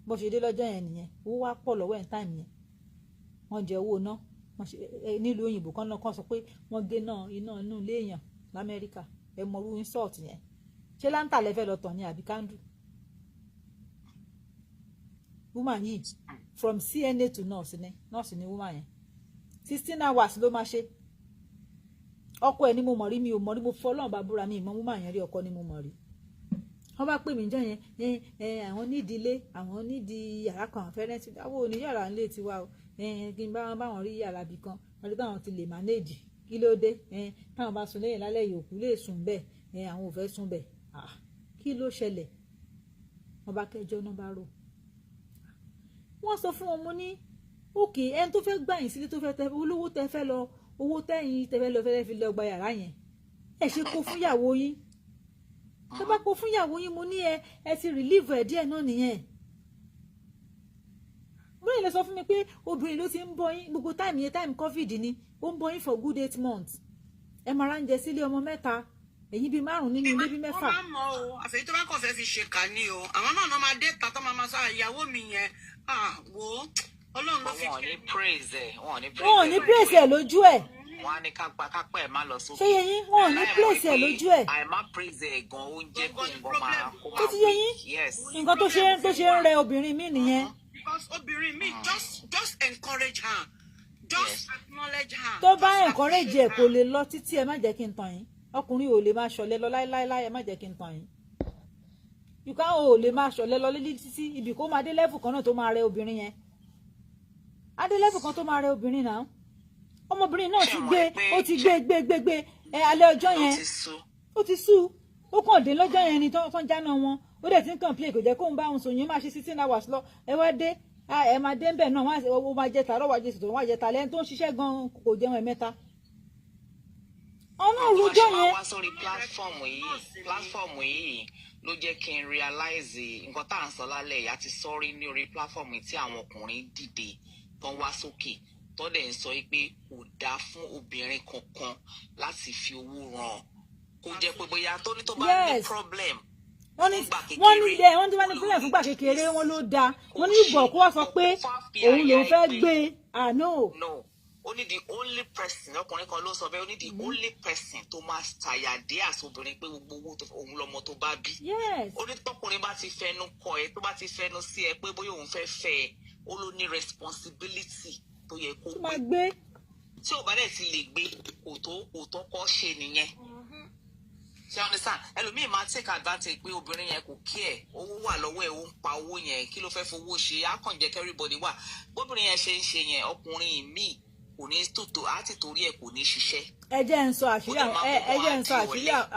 bó ṣe dé lọ́jọ́ yẹn nìyẹn owó wá pọ̀ lọ́wọ́ ẹ̀ táìmù yẹn wọ́n jẹ owó náà nílùú òyìnbó kan náà kàn sọ pé wọ́n gé náà iná inú ilé èèyàn l'Amẹ́ríkà ẹ mọ irú insult yẹn ṣé láńtà lẹ́fẹ̀ẹ́ lọ tàn ní àbí kándù woman yìí from CNA to nurse ni woman yẹn 16 hours ló máa ṣe ọkọ ẹ̀ ni mo mọ̀ rí mi ò mọ̀ rí mo fọ́ Ọlọ́run bá búra mi ìmọ̀ woman yẹn rí ọkọ ni mo mọ̀ rí wọ́n bá pè mí jọ yẹn àwọn nídìí ilé àwọn nídìí yàrá kan àfẹ́rẹ́ntì àwọn ò ní yàrá ńlé tiwa o kí n bá wọn rí yàrá bì kan wọ́n rí táwọn ti lè manage kí ló dé táwọn bá sùn lẹ́yìn lálẹ́ yòókù lè sùn bẹ́ẹ̀ àwọn ò fẹ́ sùn bẹ́ẹ̀ kí ló ṣẹlẹ̀ wọ́n bá kẹjọ́ náà bá rò wọ́n sọ fún wọn mo ní òkè ẹni tó fẹ́ gbà yín sílé tó fẹ́ tẹ olówó tẹ fẹ́ lọ owó tẹ́yìn tẹ fẹ́ lọ fẹ́ fi lọ gba yàrá yẹn ẹ ṣe kó fún ìyàwó yín tó bá kó fún ìyàwó yín mo ní ẹ ti relieve ẹ díẹ̀ náà nìyẹn mo lè sọ fún mi pé obìnrin ló ti ń bọ́ yín gbogbo táìmù yẹn táìmù COVID ni ó ń bọ́ yín for good 8 months ẹ máa ránjẹ sílé ọmọ 3 èyí bíi 5 nínú ilé bíi 6.
wọ́n máa ń mọ o àfẹ́yí tó bá kọ̀ fẹ́ fi ṣe kà ní o àwọn náà máa dé ta tó máa sọ ìyàwó mi yẹn wo Ọlọ́run ló fi
wọn ò ní praise ẹ
wọn ò ní praise ẹ lójú ẹ
wọn á ní kápá ẹ má lọ sókè
ṣé yẹ yín wọn ò ní praise ẹ lójú ẹ
àìmá praise ẹ gan oúnjẹ kó nǹkan máa kó
tó ti yẹ yín nǹkan tó ṣe ń rẹ obìnrin mi nìyẹn.
because obìnrin mi just encourage her just acknowledge her.
tó bá encourage ẹ kò lè lọ títí ẹ má jẹ́ kí n tàn yín ọkùnrin ò lè máa ṣọ̀lẹ lọ láéláé ẹ má jẹ́ kí n tàn yín yùká ò lè máa ṣọ̀lẹ lọ lílí títí ibì kó máa dé level kan náà tó máa rẹ obìnrin yẹn adélẹ́bù kan tó máa rẹ obìnrin náà ọmọbìnrin náà ti gbé ó ti gbé alẹ́ ọjọ́ yẹn ó ti sú ó kàn dé lọ́jọ́ yẹn ni tó ń jáná wọn ó dẹ̀ ti ń complain kò jẹ́ kó ń bá òun sùn yín máa ṣe 16 hours lọ ẹ wá dé ẹ máa dé ń bẹ̀ náà wọ́n máa jẹ tààrọ̀ wájú ìsìtò wọ́n máa jẹ tààlẹ́ tó ń ṣiṣẹ́ gan kò jẹun ẹ̀mẹ́ta. ọ̀nà òrùjọ́ yẹn.
wá sórí pláfọ́ọ̀mù yìí ló jẹ́ kí n realize nǹkan tá à ń sọ lálẹ́ yìí àti sọ́rí ní orí pláfọ́ọ̀mù tí àwọn ọkùnrin dìde tó ń wá sókè tó dẹ̀ ń sọ pé kò dáa fún obìnrin kankan láti fi owó ràn kó jẹ́ pé bóyá tó ní tó bá ní problem
wọ́n ní tó bá ní problem fúngbà kékeré wọn ló dáa wọ́n ní ìgbọ̀ kó wá sọ pé òun lòún fẹ́ gbé àná.
ó ní the only person ọkùnrin kan ló sọ bẹ́ẹ̀ ó ní the only person tó máa ṣàyàdé àsobìnrin pé gbogbo owó òun lọmọ tó bá bí. ó ní tọkùnrin bá ti fẹnu kọ ẹ tó bá ti fẹnu sí ẹ pé bóyá òun fẹ́ fẹ́ ẹ ó ló ní responsibility tó yẹ kó gbé tí ò bá dẹ̀ ti lè gbé kò tó kọ́ ṣe nìyẹn. ṣé ọ́n ní sàn ẹlòmíì máa take advantage pé obìnrin yẹn kò kí ẹ̀ owó wà lọ́wọ́ ẹ̀ ó ń pa owó yẹn kí ló fẹ́ fowó ṣe á kàn jẹ́ everybody wà bóbìnrin yẹn ṣe ń ṣe yẹn ọkùnrin míì kò ní tòtò àti torí ẹ̀ kò ní ṣiṣẹ́.
ẹ jẹ́ ń sọ àṣírí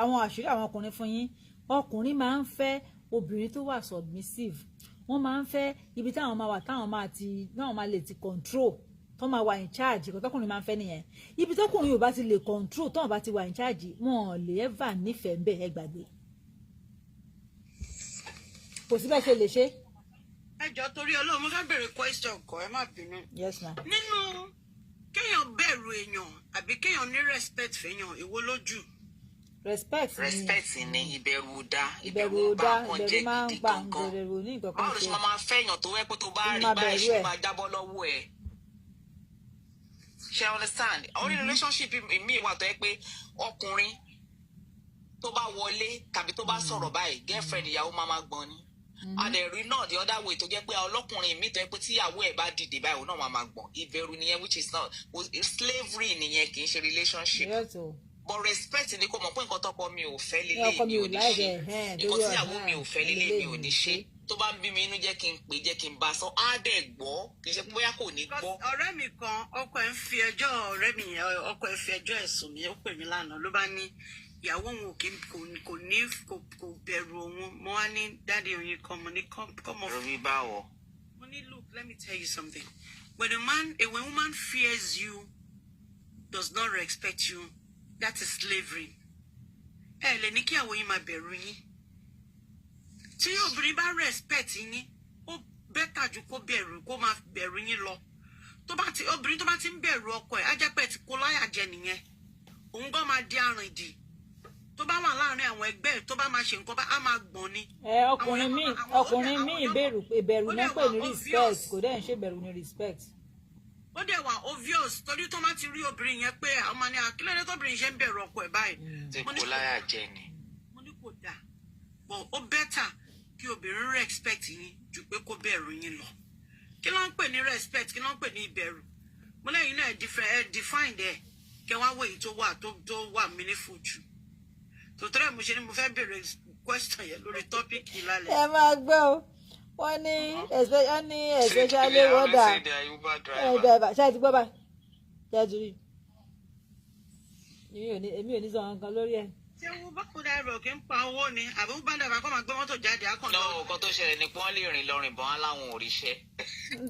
àwọn àṣírí àwọn ọkùnrin fún yín ọkùnrin máa ń fẹ́ obìnrin tó wà submissive wọ́n máa ń fẹ́ ibi táwọn máa wà táwọn máa lè ti control tó máa wà in charge kò tọkùnrin máa ń fẹ́ nìyẹn ibi tọkùnrin yóò bá ti lè control tó wọn bá ti wà in charge wọn ò lè ever nífẹ̀ẹ́ ń bẹ̀ ẹ gbàgbé kò sí bẹ́ẹ̀ ṣe lè ṣe.
ẹ jọ torí Ọlọ́run mo fẹ́ bèrè question kan ẹ má bínú.
Yes ma.
nínú kéèyàn bẹ̀rù èèyàn àbí kéèyàn ní respect fẹ́yàn èwo lójú.
respect
ni ìbẹ̀rù dá
ìbẹ̀rù máa ń pa ìbẹ̀rù ní nǹkan kan ṣe.
báwo ló ṣe máa fẹ́yàn tó wẹ́ pé tó bá rí báyìí ṣe máa jábọ́ lọ́wọ́ ẹ̀. ṣe understand only relationship mi wà tó yẹ pé ọkùnrin tó bá wọlé tàbí tó bá sọ̀rọ̀ báyìí girlfriend ìyàwó máa gbọ́n ni adẹ̀rí náà the other way tó jẹ́ pé ọlọ́kùnrin mi tó yẹ pé tíyàwó ẹ̀ bá dìde báyìí òun náà máa gbọ́n ìbẹ̀rù nìyẹn which is not slavery nìyẹn kì í ṣe relationship but respect ni kò mọ̀ pé nǹkan tọkọ mi ò fẹ́ lélẹ̀ mi ò ní ṣe nǹkan tíyàwó mi ò fẹ́ lélẹ̀ mi ò ní ṣe tó bá ń bí mi inú jẹ́ kí n pè jẹ́ kí n bá sọ á dẹ̀ gbọ́ kì í ṣe pé bóyá kò ní gbọ́.
ọ̀rẹ́ mi kan ọkọ ẹ̀ fi ẹjọ́ ẹ̀sùn mi ó pè mí lánàá ló bá ní ìyàwó òun kò bẹ̀rù òun mo wá ní dáàdi òyìn kan mo ní kọ́mọ.
romi báwọ̀.
mo ní look let me tell you something when a woman fears you does not respect you that is slavery. ẹ lè ní kí àwọn yín máa bẹ̀rù yín tí obìnrin bá respect yín ó bẹ́tà ju kó máa bẹ̀rù yín lọ obìnrin tó bá ti ń bẹ̀rù ọkọ ẹ̀ á jẹ́ pé ti kó láyà jẹ nìyẹn òun gan máa di aràn ìdì tó bá wà láàrin àwọn ẹgbẹ́ ẹ̀ tó bá máa ṣe nǹkan bá á máa gbọ̀n ni.
ọkùnrin míì ìbẹ̀rù náà pè ní respect kò dẹ̀ ń ṣe ìbẹ̀rù ní respect.
ó dẹ̀ wà obvious torí tó máa ti rí obìnrin yẹn pé àwọn ọmọ ní akílẹ̀dẹ́ tóbìnrin ṣe ń bẹ̀rù ọkọ ẹ̀ báyìí.
tí kò láyà jẹ ni.
mo ní kò dáa but ó bẹ́tà kí obìnrin respect yín ju pé kó bẹ̀rù yín lọ. kí ló ń pè ní respect kí ló ń pè ní ìbẹ̀rù mo lẹ́yìn náà define ẹ̀ kẹ́ wá wòye tó wà meaningful jù tòtòrò mo ṣe ni mo fẹ́ bèrè question yẹn lórí tọ́pìkì lálẹ́.
ẹ máa gbọ́ o wọ́n ní especially wọ́dà driver ṣáà ti gbọ́ báyìí ṣáà ti rí èmi ò ní sọ nǹkan lórí ẹ̀.
ṣé wo bá kó dáa rọ̀ kí n pa owó ni àbí wọ́n bá dàgbà kó máa gbé mọ́tò jáde á kàn lọ.
lọ́wọ́ nǹkan tó ṣẹlẹ̀ ni pé wọ́n lè rìn lọ rìn bọ́n aláwọn òrìṣẹ́.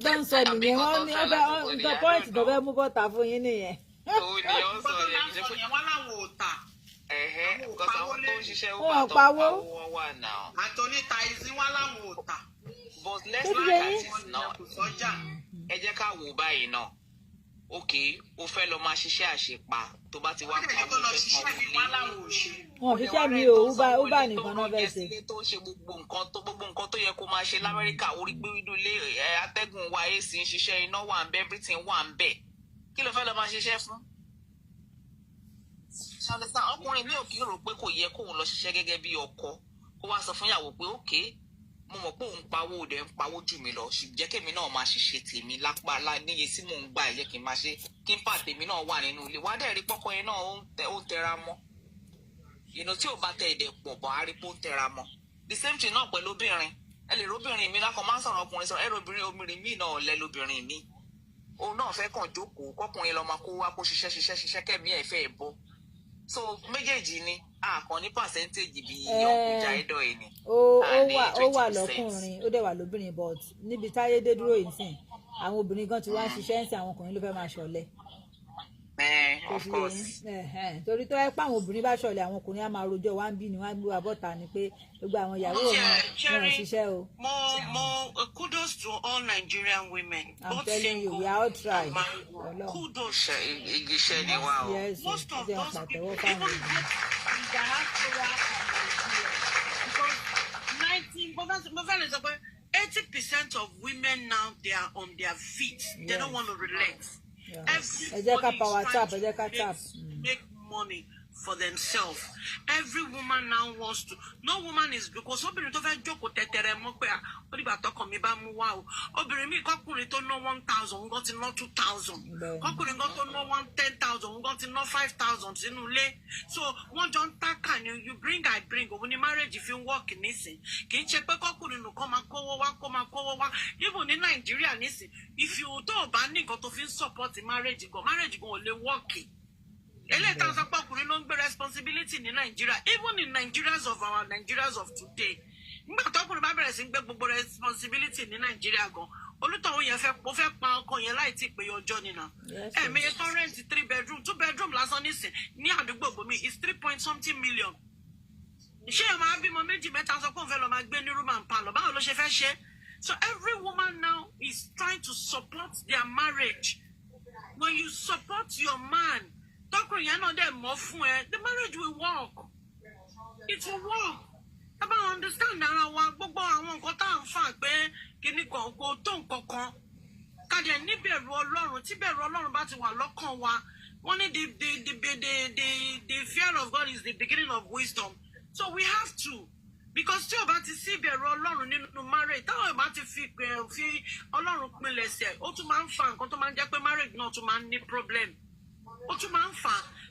don sọ nìyẹn wọ́n ní ọ̀dọ̀ pọ́ìntì tó fẹ́ mú bọ́ta fún yín nìyẹn.
òun ni ó sọ yẹn
ṣe pé wọ́n láwọn ò tà.
Because àwọn tó ń ṣiṣẹ́ ó
bá
tó pawó wọn wà náà.
àtọ́níta ìsín wá láwọn ò tà.
But let's look at it now. Ẹ jẹ́ ká wò báyìí náà. Okay, o fẹ́ lọ máa ṣiṣẹ́ àṣepa tó bá ti wá pa owó fẹ́ san owó ilé.
Wọ́n ṣiṣẹ́ mi ò Uber nìkan náà bẹ́ẹ̀ ṣe.
Tó ṣe gbogbo nǹkan tó yẹ kó máa ṣe l'Amẹ́ríkà orí pé inú ilé atẹ́gùn wa AC ń ṣiṣẹ́ iná wà ń bẹ̀ everything wà ń bẹ̀. Kí ló fẹ́ lọ máa ṣiṣẹ́ fún? Ọkùnrin mi ò kí rò pé kò yẹ kóun lọ ṣiṣẹ́ gẹ́gẹ́ bí ọkọ kó wá sọ fún ìyàwó pé okay mo mọ̀ pé òun pawó òde ń pawó jù mí lọ jẹ́ kémi náà máa ṣiṣẹ́ tèmi lápá níye tí mò ń gbà yẹ kí n máa ṣe kí n pà tèmi náà wà nínú ilé wá dẹ̀ rí pọ́kọ yẹn náà ó ń tẹra mọ́ tí ò bá tẹ èdè pọ̀ bọ̀ á rí pé ó ń tẹra mọ́ the same thing náà pẹ̀lú obìnrin ẹ lè róbìnrin mi lákan máa ń sọ̀rọ̀ ọkùnrin sọ̀rọ̀ ẹ róbìnrin obìnrin mi náà lẹ lóbìnrin mi òun náà fẹ́ kàn jókòó kọkùnrin lọ máa kó wá kó ṣiṣẹ́ kẹ́mi ẹ̀ fẹ́ bọ́ so méjèèjì ni àkàn ní percentage bí ọkùnjà ẹ̀dọ̀ ẹ̀ ni.
ó wà lọ́kùnrin ó dẹ̀ wà lóbìnrin but níbi táyé dé dúró yìí sìn àwọn obìnrin gan ti wá ń ṣiṣẹ́ ń sìn àwọn ọkùnrin ló fẹ́ máa ṣọ̀lẹ.
Of course.
Torí tó ẹ pé àwọn obìnrin bá ṣọ̀lẹ àwọn ọkùnrin á máa rojọ́ wá ń bí ni wọ́n á gbé wa bọ́ta ni pé gbogbo àwọn ìyàwó wọn ò ṣiṣẹ́ o.
Kudos to all Nigerian women.
I'm telling you we are all trying.
Kudos.
Iṣẹ́ ni wá o.
Yes,
most of
those
those people
people
even in diaspora because 80% of women now they are on their feet. Yes. They don't want to relax. Everybody is trying to make money for themselves. Every woman now wants to. No woman is because obìnrin tó fẹ́ jókòó tẹ̀tẹ̀rẹ̀ mọ́ pé ó dìgbà tọkọ mi bá mú wá o. Obìnrin mi kọkùnrin tó ná 1,000 ń gọ́ ti ná 2,000. Kọkùnrin kan tó ná 10,000 ń gọ́ ti ná 5,000 sínú ilé. So wọ́n jọ ń tákà ni you bring I bring. Òun ni marriage fi ń work nísìn. Kì í ṣe pé kọkùnrin nìkan máa kówó wá. Even ní Nàìjíríà nísìn, if you tó o bá ní nǹkan tó fi ń support marriage gan ò lè work. Eléyìí sọ pé ọkùnrin ló ń gbé responsibility ní Nàìjíríà even in Nigerians of today nígbà tọkùnrin bá bẹ̀rẹ̀ sí ń gbé gbogbo responsibility ní Nàìjíríà gan olùtọ̀hún yẹn fẹ́ pa ọkọ yẹn láì tí ì pé ọjọ́ nínà ẹ̀mẹyẹ tó rent 3 bedroom 2 bedroom lásán nísìn ní àdúgbò gbòmí is 3.something million ṣé ẹ máa bímọ méjì mẹ́ta sọ pé òun fẹ́ lọ máa gbé ní room and parlour báwo ló ṣe fẹ́ ṣe so every woman now is trying to support their marriage when you support your man tọkùnrin yẹn náà dẹ̀ mọ́ fún ẹ the marriage will work it will work ẹ bá understand ara wa gbogbo àwọn nǹkan tá à ń fà pé kíní kan kò tó nǹkan kan kájẹ níbẹ̀rù Ọlọ́run tí bẹ̀rù Ọlọ́run bá ti wà lọ́kàn wa wọ́n ní the fear of God is the beginning of wisdom so we have to because tí o bá ti sí ìbẹ̀rù Ọlọ́run nínú marriage táwọn ìbá ti fi Ọlọ́run pinlẹ̀sẹ̀ ó tún máa ń fa nǹkan tó máa ń jẹ́ pé marriage náà tún máa ń ní problem.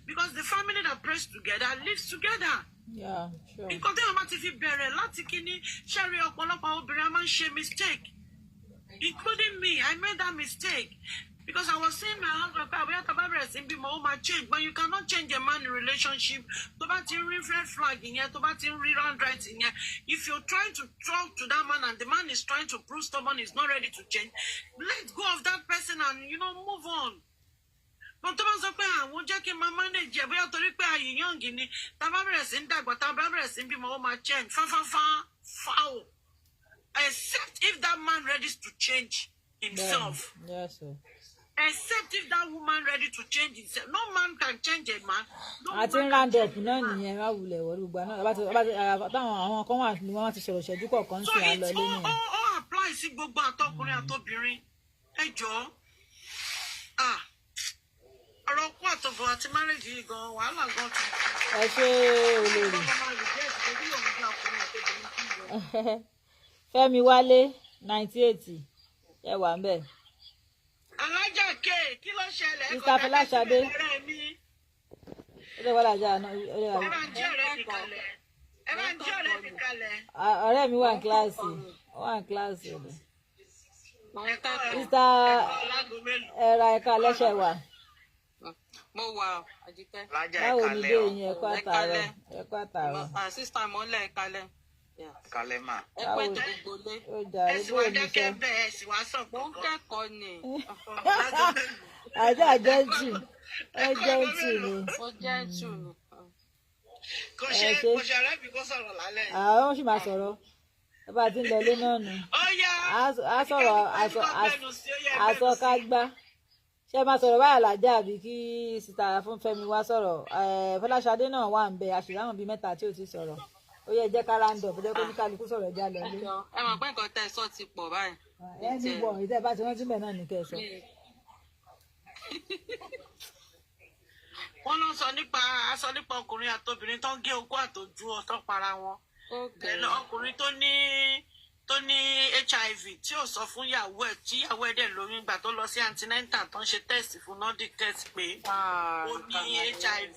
Because the family that prays together lives together.
Yeah, sure.
Because they are ti fi bẹ̀rẹ̀ láti kíní ṣẹ́rí ọ̀pọ̀lọpọ̀ obìnrin a máa ń ṣe mistake. Including me, I made that mistake. Because I was saying my husband, we have to be in bimo, my change. But you cannot change a man in relationship. To bat in red flag in here, to bat in round right in here. If you're trying to talk to that man and the man is trying to prove stubborn, is not ready to change, let go of that person and move on. But tó bá sọ pé àwọn jẹ́ kí n máa manage ẹ̀ bóyá torí pé ààyè yànjú ni tá a bá bẹ̀rẹ̀ sí ń dàgbà tá a bá bẹ̀rẹ̀ sí ń bímọ ó máa change foul except if that man ready to change himself.
Yes, sir.
Except if that woman ready to change himself. No man can change a man.
Àti ń round up náà nìyẹn má wulẹ̀ wọ́n gbogbo náà táwọn àwọn kan wà ní wọ́n ti sọ̀rọ̀ ṣẹ́jú kọ̀ọ̀kan sí àlọ́ ilé nìyẹn.
So ó apply sí gbogbo àtọkùnrin àtobìnrin ẹ jọ̀ọ́ ọ̀rọ̀ kú àtọ̀bọ̀ àti marriage yìí gan wàhálà gan ti.
Ẹ ṣe olórí. Fẹ́mi Wálé 98 ẹ wà ń bẹ̀.
Alájà ké kí ló ṣẹlẹ̀ ẹ
Mr. Fọláṣadé. Ó lè wọ́n lájà náà.
Ẹ bá ń jẹ́ ọ̀rẹ́ mi kalẹ̀.
Ọ̀rẹ́ mi wà ní kíláàsì. Ó wà ní kíláàsì rẹ̀. Mr. Ẹ̀ra ẹ̀ka lẹ́sẹ̀ wà.
Mo wà Ajike.
Báwo ni dé yín ẹ̀kọ́ àtàrọ̀?
Sísá mo ń lẹ̀ kalẹ̀.
Kalẹ̀ mà.
Ẹ pẹ́ tó gbogbo lé.
Ó jà ebó oníṣẹ́.
Mo ń kẹ́kọ̀ọ́ ni.
Àjọ àjẹ́ntì ni.
Ó jẹ́ jù ni.
Kò ṣe ọ̀rẹ́ mi kó sọ̀rọ̀ lálẹ́.
Àwọn sì máa sọ̀rọ̀. Ẹ bá ti ń lọ ilé náà nù. A sọ̀rọ̀ àsọkágbá. Ṣé máa sọ̀rọ̀ báyà lájà àbí kí sísá fún Fẹ́mi wá sọ̀rọ̀? Fọláṣadé náà wà ń bẹ àṣírí àwọn bíi mẹ́ta tí ò ti sọ̀rọ̀. Ó yẹ jẹ́ ká ráńdọ̀ bó jẹ́ kó ní kálukú sọ̀rọ̀ ẹja lọ lé.
Ẹ mọ̀ pé nǹkan tẹ́ ẹ sọ ti pọ̀ báyìí.
Ẹni wọ̀ ìtẹ́ bá ti rántí bẹ̀ náà ní kẹ́ ẹ sọ.
Wọ́n lọ sọ nípa ọkùnrin àtobìnrin tó ń gé okó àtòjú ọ̀tọ̀ para wọn. Ọkùnrin tó ní HIV tí ò sọ fún ìyàwó ẹ̀ tí ìyàwó ẹ̀ dẹ̀ lóyún ìgbà tó lọ sí antenatal tó ń ṣe test fún nordic test pé ó ní HIV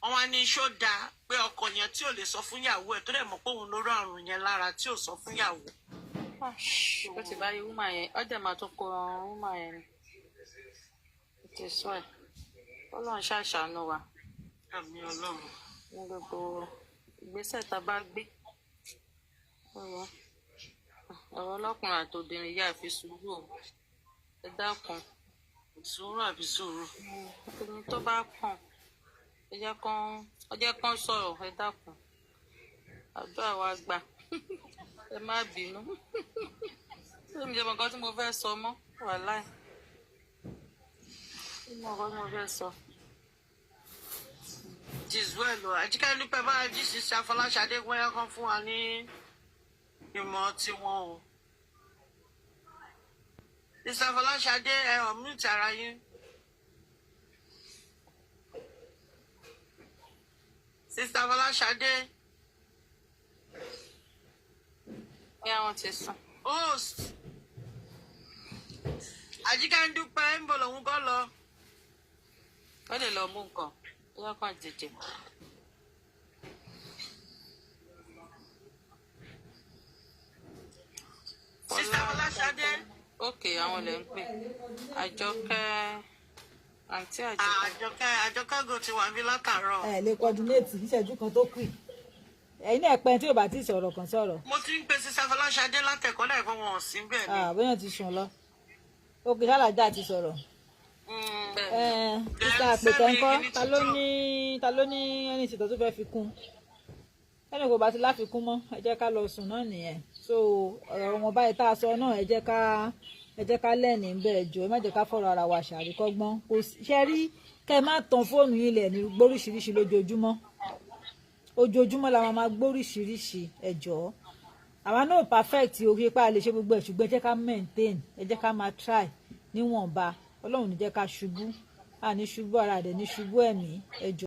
wọ́n wá ní ṣó dáa pé ọkọ yẹn tí ò lè sọ fún ìyàwó ẹ̀ tó dẹ̀ mọ̀ pé òun ló rán àrùn yẹn lára tí ò sọ fún ìyàwó.
Ó ti bá yẹ wúmà yẹn ọjà máa tún kó wúmà yẹn ni. ti sọ ẹ̀ Ọlọ́run ṣàṣàánú wa
àmì Ọlọ́run
ní gbogbo ìgbésẹ̀ tá a bá gbé ọ̀rọ̀ ọlọ́kùnrin àti obìnrin yá fi sùúrù o ẹ dákun
sùúrù àbí sùúrù
ẹni tó bá kàn ẹ jẹ́ kán sọ̀rọ̀ ẹ dákun àdúrà wa gbà ẹ má bínú ṣé mi jẹ́ nǹkan tí mo fẹ́ sọ mọ́ wàláì mo nǹkan tí mo fẹ́ sọ.
jiswell o Ajike Dupe bá jí sísè Afọláṣadé wọ́n kan fún wa ní ìmọ̀ tiwọn o sísè Afọláṣadé ẹ ọ̀mùtì ara yín sísè Afọláṣadé
bí àwọn ti sùn.
host Ajike Dupe ń bọ̀ lòun kọ́ lọ.
ó lè lọ mú nǹkan ó yẹ kàn jẹjẹ.
sísè Afọláṣadé.
ókè àwọn lè ń pè Àjọkẹ́ àǹtí
Àjọkẹ́ go ti wà bí látàárọ̀.
ẹ lè coordinate ìṣẹ́jú kan tó kù ẹ̀yin náà pẹ́ tí ò bá ti sọ̀rọ̀ kan sọ̀rọ̀.
mo ti ń pe sísè Afọláṣadé látẹ̀kọ́ lẹ́ẹ̀kan wọn ò sí bẹ́ẹ̀ ni.
bóyá ti sùn lọ òkè ṣàlàjà ti sọ̀rọ̀. sísá àpètẹ́ ńkọ́ ta ló ní ẹni ìṣètò tó fẹ́ fi kún ẹni kò bá ti láfikún mọ́ ẹ jẹ́ ká lọ sùn náà nìyẹn so ọ̀rọ̀ wọn báyìí tá a sọ náà ẹ jẹ́ ká lẹ́ẹ̀ní ń bẹ́ẹ̀ jọ ẹ má jẹ́ ká fọ̀rọ̀ ara wa ṣàríkọ́gbọ́n kò ṣe rí kẹ́ ẹ má tan fóònù yín lẹ̀ ní gbóríṣiríṣi ojoojúmọ́ la máa gbóríṣiríṣi ẹ̀jọ́ àwa náà perfect orí pa lè ṣe gbogbo ẹ̀ ṣùgbọ́n ẹ jẹ́ ká maintain ẹ jẹ́ ká máa try níwọ̀nba Ọlọ́run ní jẹ́ ká ṣubú àní ṣubú ara rẹ̀ ní ṣubú ẹ̀mí ẹ̀jọ́.